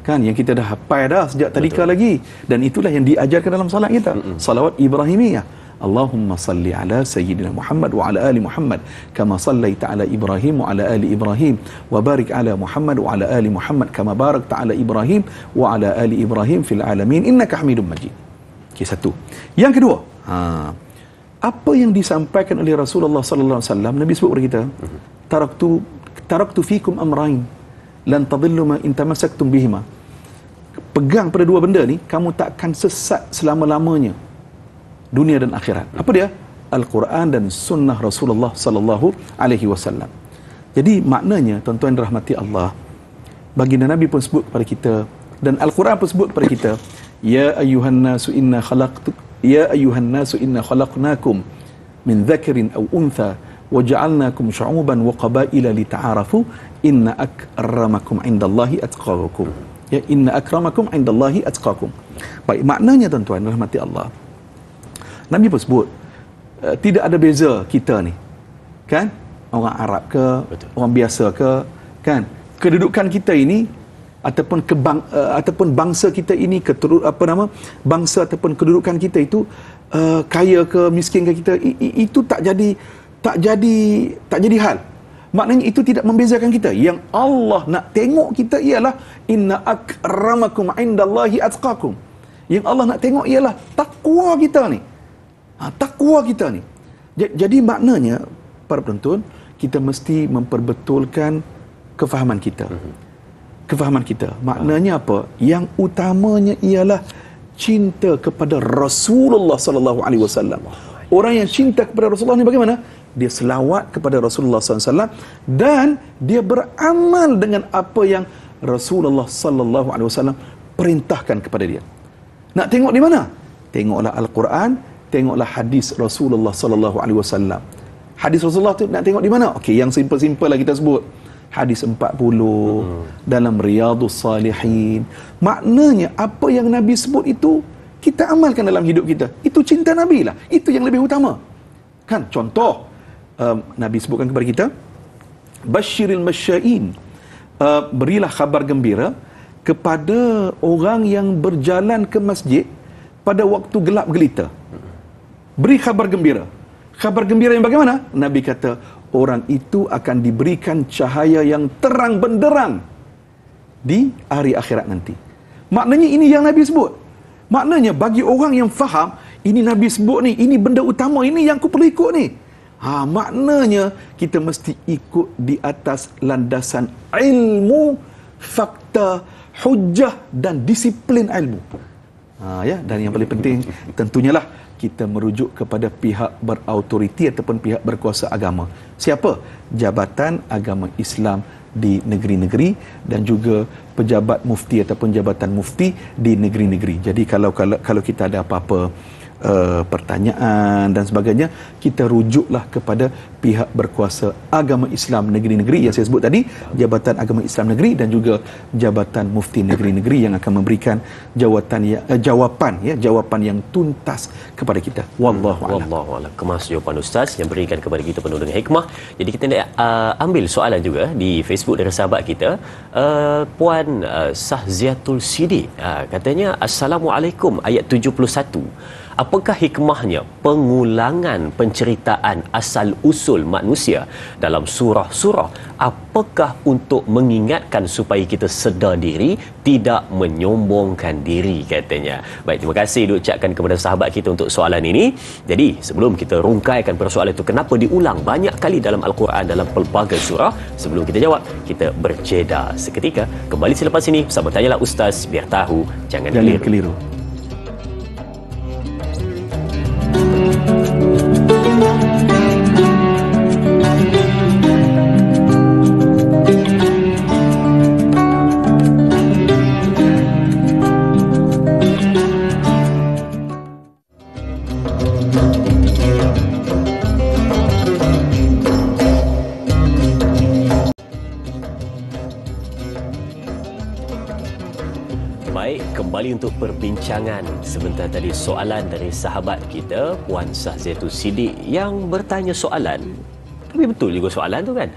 Kan yang kita dah hafal dah sejak tadika lagi, dan itulah yang diajarkan dalam solat kita. Salawat Ibrahimiyah. Allahumma salli ala sayyidina Muhammad wa ala ali Muhammad kama sallaita ala Ibrahim wa ala ali Ibrahim wa barik ala Muhammad wa ala ali Muhammad kama barakta ala Ibrahim wa ala ali Ibrahim fil alamin innaka Hamidum Majid. Okay, satu. Yang kedua, apa yang disampaikan oleh Rasulullah sallallahu alaihi wasallam, Nabi sebut kepada kita, taraktu fikum amrain lan tadillu ma in tamassaktum bihima. Pegang pada dua benda ni, kamu takkan sesat selama-lamanya, dunia dan akhirat. Apa dia? Al-Quran dan sunnah Rasulullah sallallahu alaihi wasallam. Jadi maknanya, tuan-tuan rahmati Allah, baginda Nabi pun sebut kepada kita, dan Al-Quran pun sebut kepada kita, ya ayuhan nasu inna khalaqnakum min dzakarin aw untha wa ja'alnakum syu'uban wa qabaila lita'arafu inna akramakum 'indallahi atqakum. Ya, inna akramakum 'indallahi atqakum. Baik, maknanya tuan-tuan rahmati Allah, Nabi pun sebut tidak ada beza kita ni, kan, orang Arab ke, betul, orang biasa ke, kan, kedudukan kita ini ataupun bangsa kita ini, bangsa ataupun kedudukan kita itu kaya ke miskin ke, kita itu tak jadi hal. Maknanya itu tidak membezakan kita. Yang Allah nak tengok kita ialah inna akramakum 'indallahi atqakum. Yang Allah nak tengok ialah takwa kita ni. Takwa kita ni. Jadi maknanya para penonton, kita mesti memperbetulkan kefahaman kita. Kefahaman kita. Maknanya apa? Yang utamanya ialah cinta kepada Rasulullah sallallahu alaihi wasallam. Orang yang cinta kepada Rasulullah ni bagaimana? Dia selawat kepada Rasulullah sallallahu alaihi wasallam dan dia beramal dengan apa yang Rasulullah sallallahu alaihi wasallam perintahkan kepada dia. Nak tengok di mana? Tengoklah Al-Quran, tengoklah hadis Rasulullah sallallahu alaihi wasallam. Hadis Rasulullah tu nak tengok di mana? Okey, yang simple-simple lah kita sebut. Hadis 40 dalam Riyadhus Salihin. Maknanya apa yang Nabi sebut itu kita amalkan dalam hidup kita. Itu cinta Nabi lah. Itu yang lebih utama. Kan, contoh Nabi sebutkan kepada kita, Basyiril Masya'in, berilah khabar gembira kepada orang yang berjalan ke masjid pada waktu gelap gelita. Beri khabar gembira. Khabar gembira yang bagaimana? Nabi kata, orang itu akan diberikan cahaya yang terang benderang di hari akhirat nanti. Maknanya ini yang Nabi sebut. Maknanya bagi orang yang faham, ini Nabi sebut ni, ini benda utama, ini yang aku perlu ikut ni. Maknanya kita mesti ikut di atas landasan ilmu, fakta, hujjah dan disiplin ilmu. Ya, dan yang paling penting tentunya lah kita merujuk kepada pihak berautoriti ataupun pihak berkuasa agama. Siapa? Jabatan Agama Islam di negeri-negeri dan juga pejabat mufti ataupun jabatan mufti di negeri-negeri. Jadi kalau kita ada apa-apa pertanyaan dan sebagainya, kita rujuklah kepada pihak berkuasa agama Islam negeri-negeri yang saya sebut tadi, Jabatan Agama Islam Negeri dan juga Jabatan Mufti negeri-negeri yang akan memberikan jawapan yang tuntas kepada kita. Wallahu a'lam. Kemas jawapan Ustaz yang berikan kepada kita penuh dengan hikmah. Jadi kita nak ambil soalan juga di Facebook dari sahabat kita, Puan Sahziatul Sidi, katanya, Assalamualaikum, ayat 71. Apakah hikmahnya pengulangan penceritaan asal-usul manusia dalam surah-surah? Apakah untuk mengingatkan supaya kita sedar diri, tidak menyombongkan diri, katanya. Baik, terima kasih diucapkan kepada sahabat kita untuk soalan ini. Jadi, sebelum kita rungkaikan persoalan itu, kenapa diulang banyak kali dalam Al-Quran, dalam pelbagai surah, sebelum kita jawab, kita berjeda seketika. Kembali selepas ini, bersama Tanyalah Ustaz, biar tahu, jangan keliru. Kembali untuk perbincangan. Sebentar tadi soalan dari sahabat kita Puan Sahziatul Siddiq yang bertanya soalan, tapi betul juga soalan tu kan.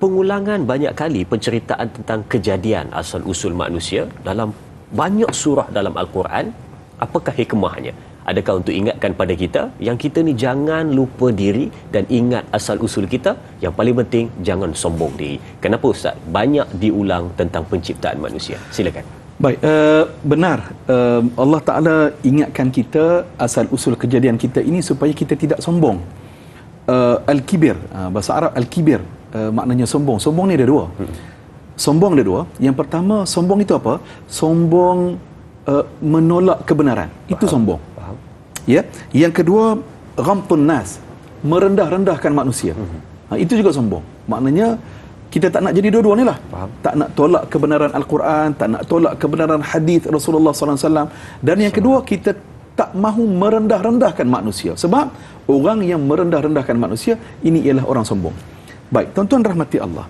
Pengulangan banyak kali penceritaan tentang kejadian asal-usul manusia dalam banyak surah dalam Al-Quran. Apakah hikmahnya? Adakah untuk ingatkan pada kita yang kita ni jangan lupa diri dan ingat asal-usul kita? Yang paling penting, jangan sombong diri. Kenapa Ustaz banyak diulang tentang penciptaan manusia? Silakan. Baik, benar. Allah Ta'ala ingatkan kita asal-usul kejadian kita ini supaya kita tidak sombong. Al-Kibir, bahasa Arab Al-Kibir, maknanya sombong. Sombong ni ada dua. Sombong ada dua. Yang pertama, sombong itu apa? Sombong menolak kebenaran. Itu sombong. Ya. Yang kedua, ghamtun nas, merendah-rendahkan manusia. Itu juga sombong. Maknanya kita tak nak jadi dua-dua ni lah. Tak nak tolak kebenaran Al-Quran, tak nak tolak kebenaran hadis Rasulullah SAW. Dan yang kedua, kita tak mahu merendah-rendahkan manusia. Sebab orang yang merendah-rendahkan manusia, ini ialah orang sombong. Baik, tuan-tuan rahmati Allah.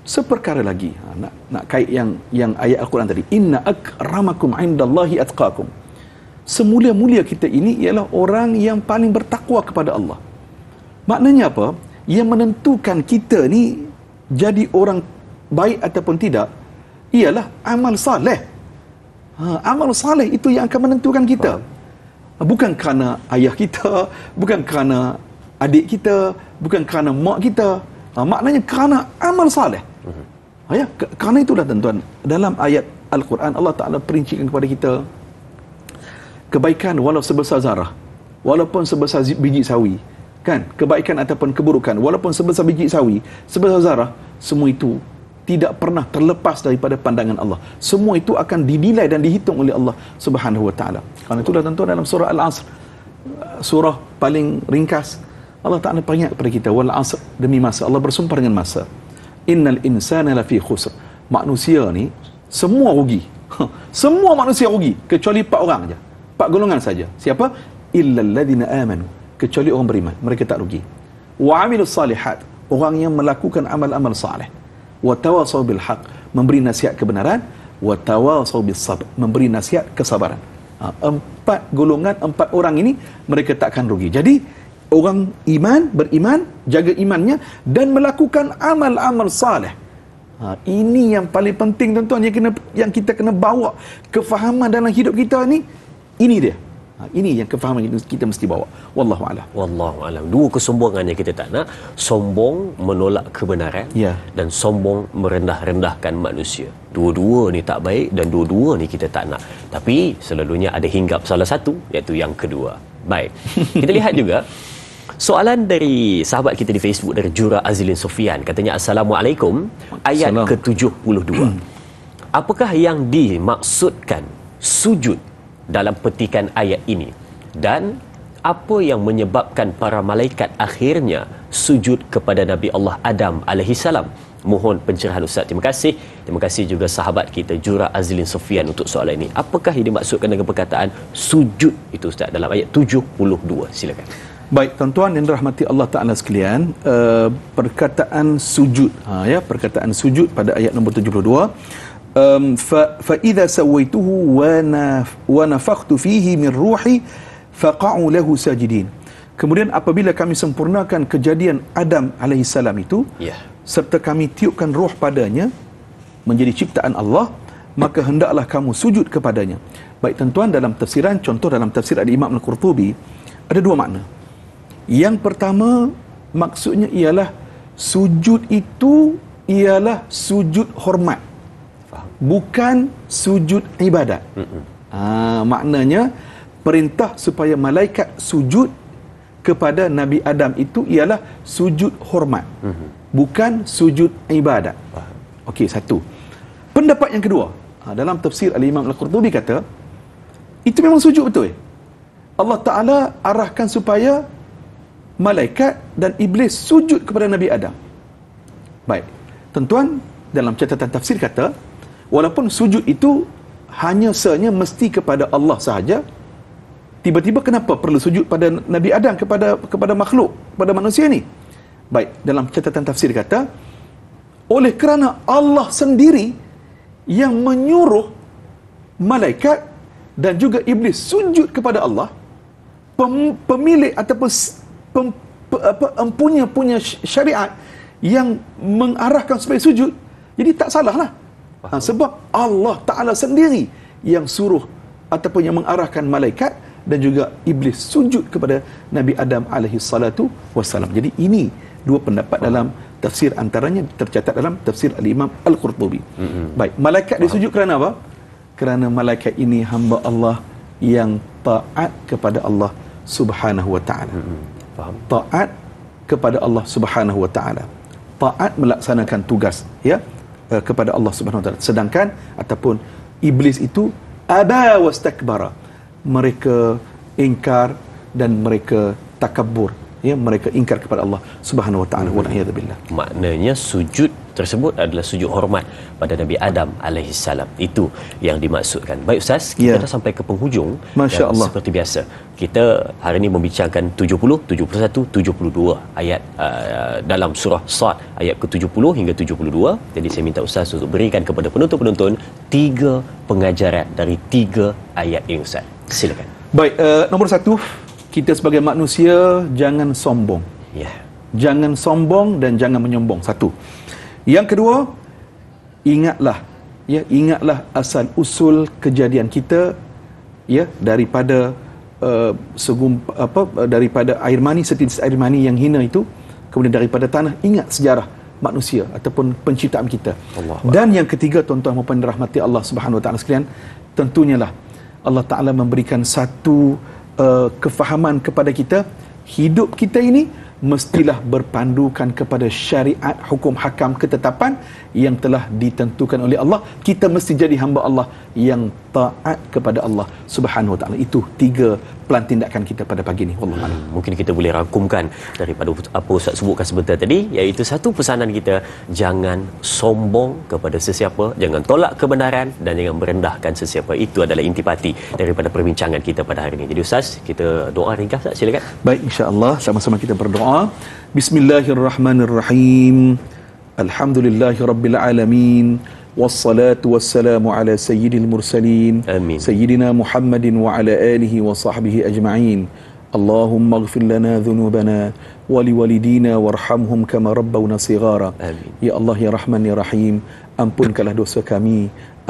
Seperkara lagi, nak kait yang ayat Al-Quran tadi. Inna akramakum indallahi atqakum. Semulia-mulia kita ini ialah orang yang paling bertakwa kepada Allah. Maknanya apa? Yang menentukan kita ni jadi orang baik ataupun tidak ialah amal saleh. Amal saleh itu yang akan menentukan kita. Bukan kerana ayah kita, bukan kerana adik kita, bukan kerana mak kita. Maknanya kerana amal saleh. Ya, kerana itulah tuan-tuan, dalam ayat Al-Quran Allah Ta'ala perincikan kepada kita kebaikan walau sebesar zarah, walaupun sebesar biji sawi. Kan, kebaikan ataupun keburukan walaupun sebesar biji sawi, sebesar zarah, semua itu tidak pernah terlepas daripada pandangan Allah. Semua itu akan dinilai dan dihitung oleh Allah Subhanahu wa taala. Kerana itulah tuan-tuan, dalam surah Al-Asr, surah paling ringkas, Allah Taala peringat kepada kita, wal asr, demi masa, Allah bersumpah dengan masa. Innal insana lafi khusr. Manusia ni semua rugi. Semua manusia rugi kecuali 4 orang saja. 4 golongan saja. Siapa? Illal ladzina amanu. Kecuali orang beriman, mereka tak rugi. Wa amilus salihat, orang yang melakukan amal-amal saleh. Wa tawasaw bil haq, memberi nasihat kebenaran. Wa tawasaw bis sabr, memberi nasihat kesabaran. 4 golongan, 4 orang ini mereka takkan rugi. Jadi orang iman, beriman, jaga imannya dan melakukan amal-amal saleh. Ini yang paling penting tuan-tuan, yang kita kena bawa kefahaman dalam hidup kita ni. Ini dia. Ini yang kefahaman kita mesti bawa. Wallahu a'lam. Wallahu a'lam. Dua kesombongan yang kita tak nak. Sombong menolak kebenaran, dan sombong merendah-rendahkan manusia. Dua-dua ni tak baik dan dua-dua ni kita tak nak. Tapi selalunya ada hinggap salah satu, iaitu yang kedua. Baik. Kita lihat juga soalan dari sahabat kita di Facebook, dari Jura Azlin Sofian. Katanya, Assalamualaikum. Ayat ke-72. Apakah yang dimaksudkan sujud dalam petikan ayat ini? Dan apa yang menyebabkan para malaikat akhirnya sujud kepada Nabi Allah Adam alaihissalam? Mohon pencerahan Ustaz. Terima kasih. Terima kasih juga sahabat kita Jura Azlin Sofian untuk soalan ini. Apakah yang dimaksudkan dengan perkataan sujud itu Ustaz dalam ayat 72? Silakan. Baik, tuan-tuan yang dirahmati Allah Ta'ala sekalian, perkataan sujud, perkataan sujud pada ayat nombor 72, fa idza sawaituhu wa nafakhtu fihi min ruhi faqa'u lahu sajidin. Kemudian apabila kami sempurnakan kejadian Adam alaihissalam itu, serta kami tiupkan roh padanya menjadi ciptaan Allah, maka hendaklah kamu sujud kepadanya. Baik tuan-tuan, dalam tafsiran, contoh dalam tafsir Al-Imam Al-Qurtubi, ada 2 makna. Yang pertama, maksudnya ialah sujud itu ialah sujud hormat, bukan sujud ibadat. Maknanya perintah supaya malaikat sujud kepada Nabi Adam itu ialah sujud hormat, bukan sujud ibadat. Okey, satu. Pendapat yang kedua, dalam tafsir Al-Imam Al-Qurtubi kata, itu memang sujud betul. Allah Ta'ala arahkan supaya malaikat dan iblis sujud kepada Nabi Adam. Baik, tuan-tuan, dalam catatan tafsir kata, walaupun sujud itu hanya sebenarnya mesti kepada Allah sahaja, tiba-tiba kenapa perlu sujud pada Nabi Adam, kepada makhluk, kepada manusia ni? Baik, dalam catatan tafsir kata, oleh kerana Allah sendiri yang menyuruh malaikat dan juga iblis sujud kepada Allah, pemilik ataupun punya syariat yang mengarahkan supaya sujud, jadi tak salah lah. Sebab Allah Ta'ala sendiri yang suruh ataupun yang mengarahkan malaikat dan juga iblis sujud kepada Nabi Adam alaihi salatu wassalam. Jadi ini 2 pendapat dalam tafsir, antaranya tercatat dalam tafsir Al-Imam Al-Qurtubi. Baik, malaikat disujud kerana apa? Kerana malaikat ini hamba Allah yang taat kepada Allah Subhanahu wa ta'ala. Taat kepada Allah Subhanahu wa ta'ala, taat melaksanakan tugas kepada Allah Subhanahu wa ta'ala. Sedangkan ataupun iblis itu aba wastakbara, mereka ingkar dan mereka takabur, mereka ingkar kepada Allah Subhanahu wa ta'ala. Wa na'udzubillah. Maknanya sujud tersebut adalah sujud hormat pada Nabi Adam alaihissalam. Itu yang dimaksudkan. Baik Ustaz, kita dah sampai ke penghujung. Masya-Allah. Seperti biasa, kita hari ini membincangkan 70, 71, 72 ayat dalam surah Sad, ayat ke-70 hingga 72. Jadi saya minta Ustaz untuk berikan kepada penonton-penonton 3 pengajaran dari 3 ayat ini Ustaz. Silakan. Baik, nombor 1, kita sebagai manusia jangan sombong. Ya. Jangan sombong dan jangan menyombong. 1. Yang kedua, ingatlah asal usul kejadian kita, ya, daripada daripada air mani, setitis air mani yang hina itu, kemudian daripada tanah. Ingat sejarah manusia ataupun penciptaan kita. Dan yang ketiga, tuan-tuan dan puan dirahmati Allah Subhanahu Wa Taala sekalian, tentunya lah Allah Taala memberikan satu kefahaman kepada kita, hidup kita ini mestilah berpandukan kepada syariat, hukum hakam, ketetapan yang telah ditentukan oleh Allah. Kita mesti jadi hamba Allah yang taat kepada Allah Subhanahu Wa Taala. Itu 3 plan tindakan kita pada pagi ini. Wallahu a'lam. Mungkin kita boleh rangkumkan daripada apa Ustaz sebutkan sebentar tadi, iaitu satu pesanan kita, jangan sombong kepada sesiapa, jangan tolak kebenaran dan jangan merendahkan sesiapa. Itu adalah intipati daripada perbincangan kita pada hari ini. Jadi Ustaz, kita doa ringkas Ustaz, silakan. Baik, insya-Allah sama-sama kita berdoa. Bismillahirrahmanirrahim. Alhamdulillahirabbil alamin. Wassalatu wassalamu ala sayyidil mursalin. Amin. Sayyidina Muhammadin wa ala alihi wa sahbihi ajma'in. Allahumma ighfir lana dhunubana wa liwalidina warhamhum kama rabbawna shighara. Amin. Ya Allah, ya Rahman, ya Rahim, ampunkanlah dosa kami,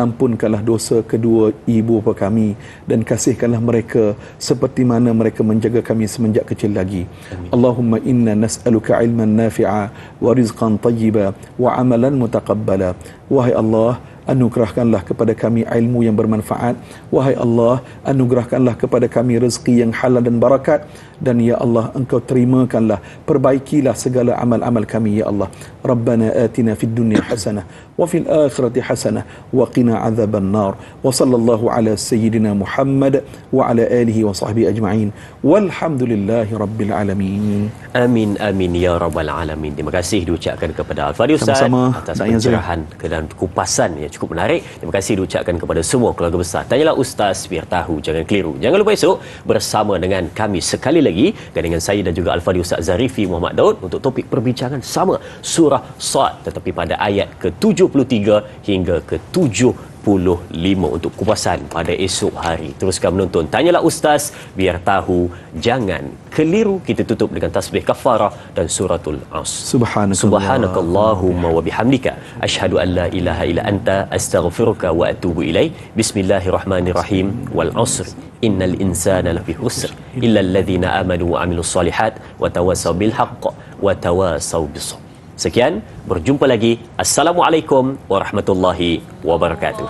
ampunkanlah dosa kedua ibu bapa kami, dan kasihkanlah mereka seperti mana mereka menjaga kami semenjak kecil lagi. Amin. Allahumma inna nas'aluka ilman nafi'a wa rizqan tayyiba wa amalan mutaqabbala. Wahai Allah, anugerahkanlah kepada kami ilmu yang bermanfaat. Wahai Allah, anugerahkanlah kepada kami rezeki yang halal dan barakat. Dan ya Allah, Engkau terimakanlah, perbaikilah segala amal-amal kami ya Allah. Rabbana atina fid dunya hasanah wa fil akhirati hasanah wa qina adzaban nar. Wa sallallahu ala sayyidina Muhammad wa ala alihi wa sahbihi ajma'in. Walhamdulillahi rabbil alamin. Amin amin ya rabbal alamin. Terima kasih diucapkan kepada Al-Fadhil Ustaz atas pencerahan dan kupasan yang cukup menarik. Terima kasih diucapkan kepada semua keluarga besar Tanyalah Ustaz, biar tahu, jangan keliru. Jangan lupa esok bersama dengan kami sekali lagi, dengan saya dan juga Al-Fadhil Ustaz Zarifi Muhammad Daud, untuk topik perbincangan sama surah Sad, tetapi pada ayat ke-73 hingga ke-75 untuk kupasan pada esok hari. Teruskan menonton Tanyalah Ustaz, biar tahu, jangan keliru. Kita tutup dengan tasbih kafarah dan suratul Asr. Subhanakallahumma wa bihamdika asyhadu an la ilaha illa anta astaghfiruka wa atubu ilaik. Bismillahirrahmanirrahim. Wal 'asr innal insana lafi khusr illa alladhina amanu wa amilus solihat wa tawassaw bil haqq wa tawassaw bis sabr. Sekian, berjumpa lagi. Assalamualaikum warahmatullahi wabarakatuh.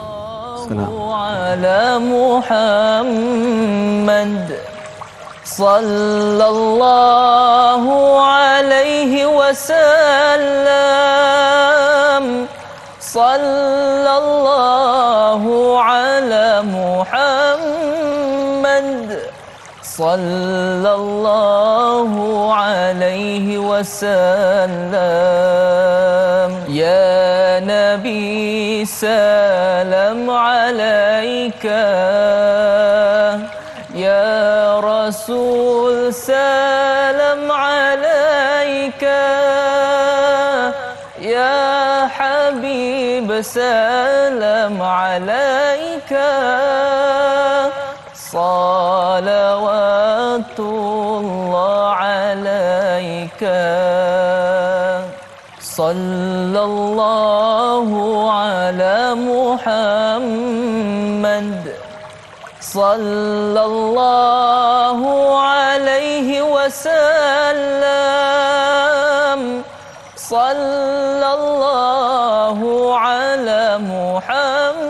Ala Muhammad sallallahu alaihi wasallam. Sallallahu ala Muhammad sallallahu alaihi wasallam. Ya Nabi, salam alaika. Ya Rasul, salam alaika. Ya Habib, salam alaika. Salawatullah alaika. Sallallahu ala Muhammad sallallahu alaihi wasallam. Sallallahu ala Muhammad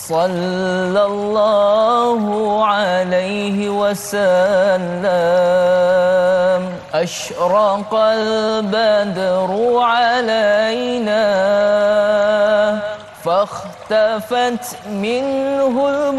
sallallahu alaihi wasallam. Ashraqal badru alaina fahtafat minhu al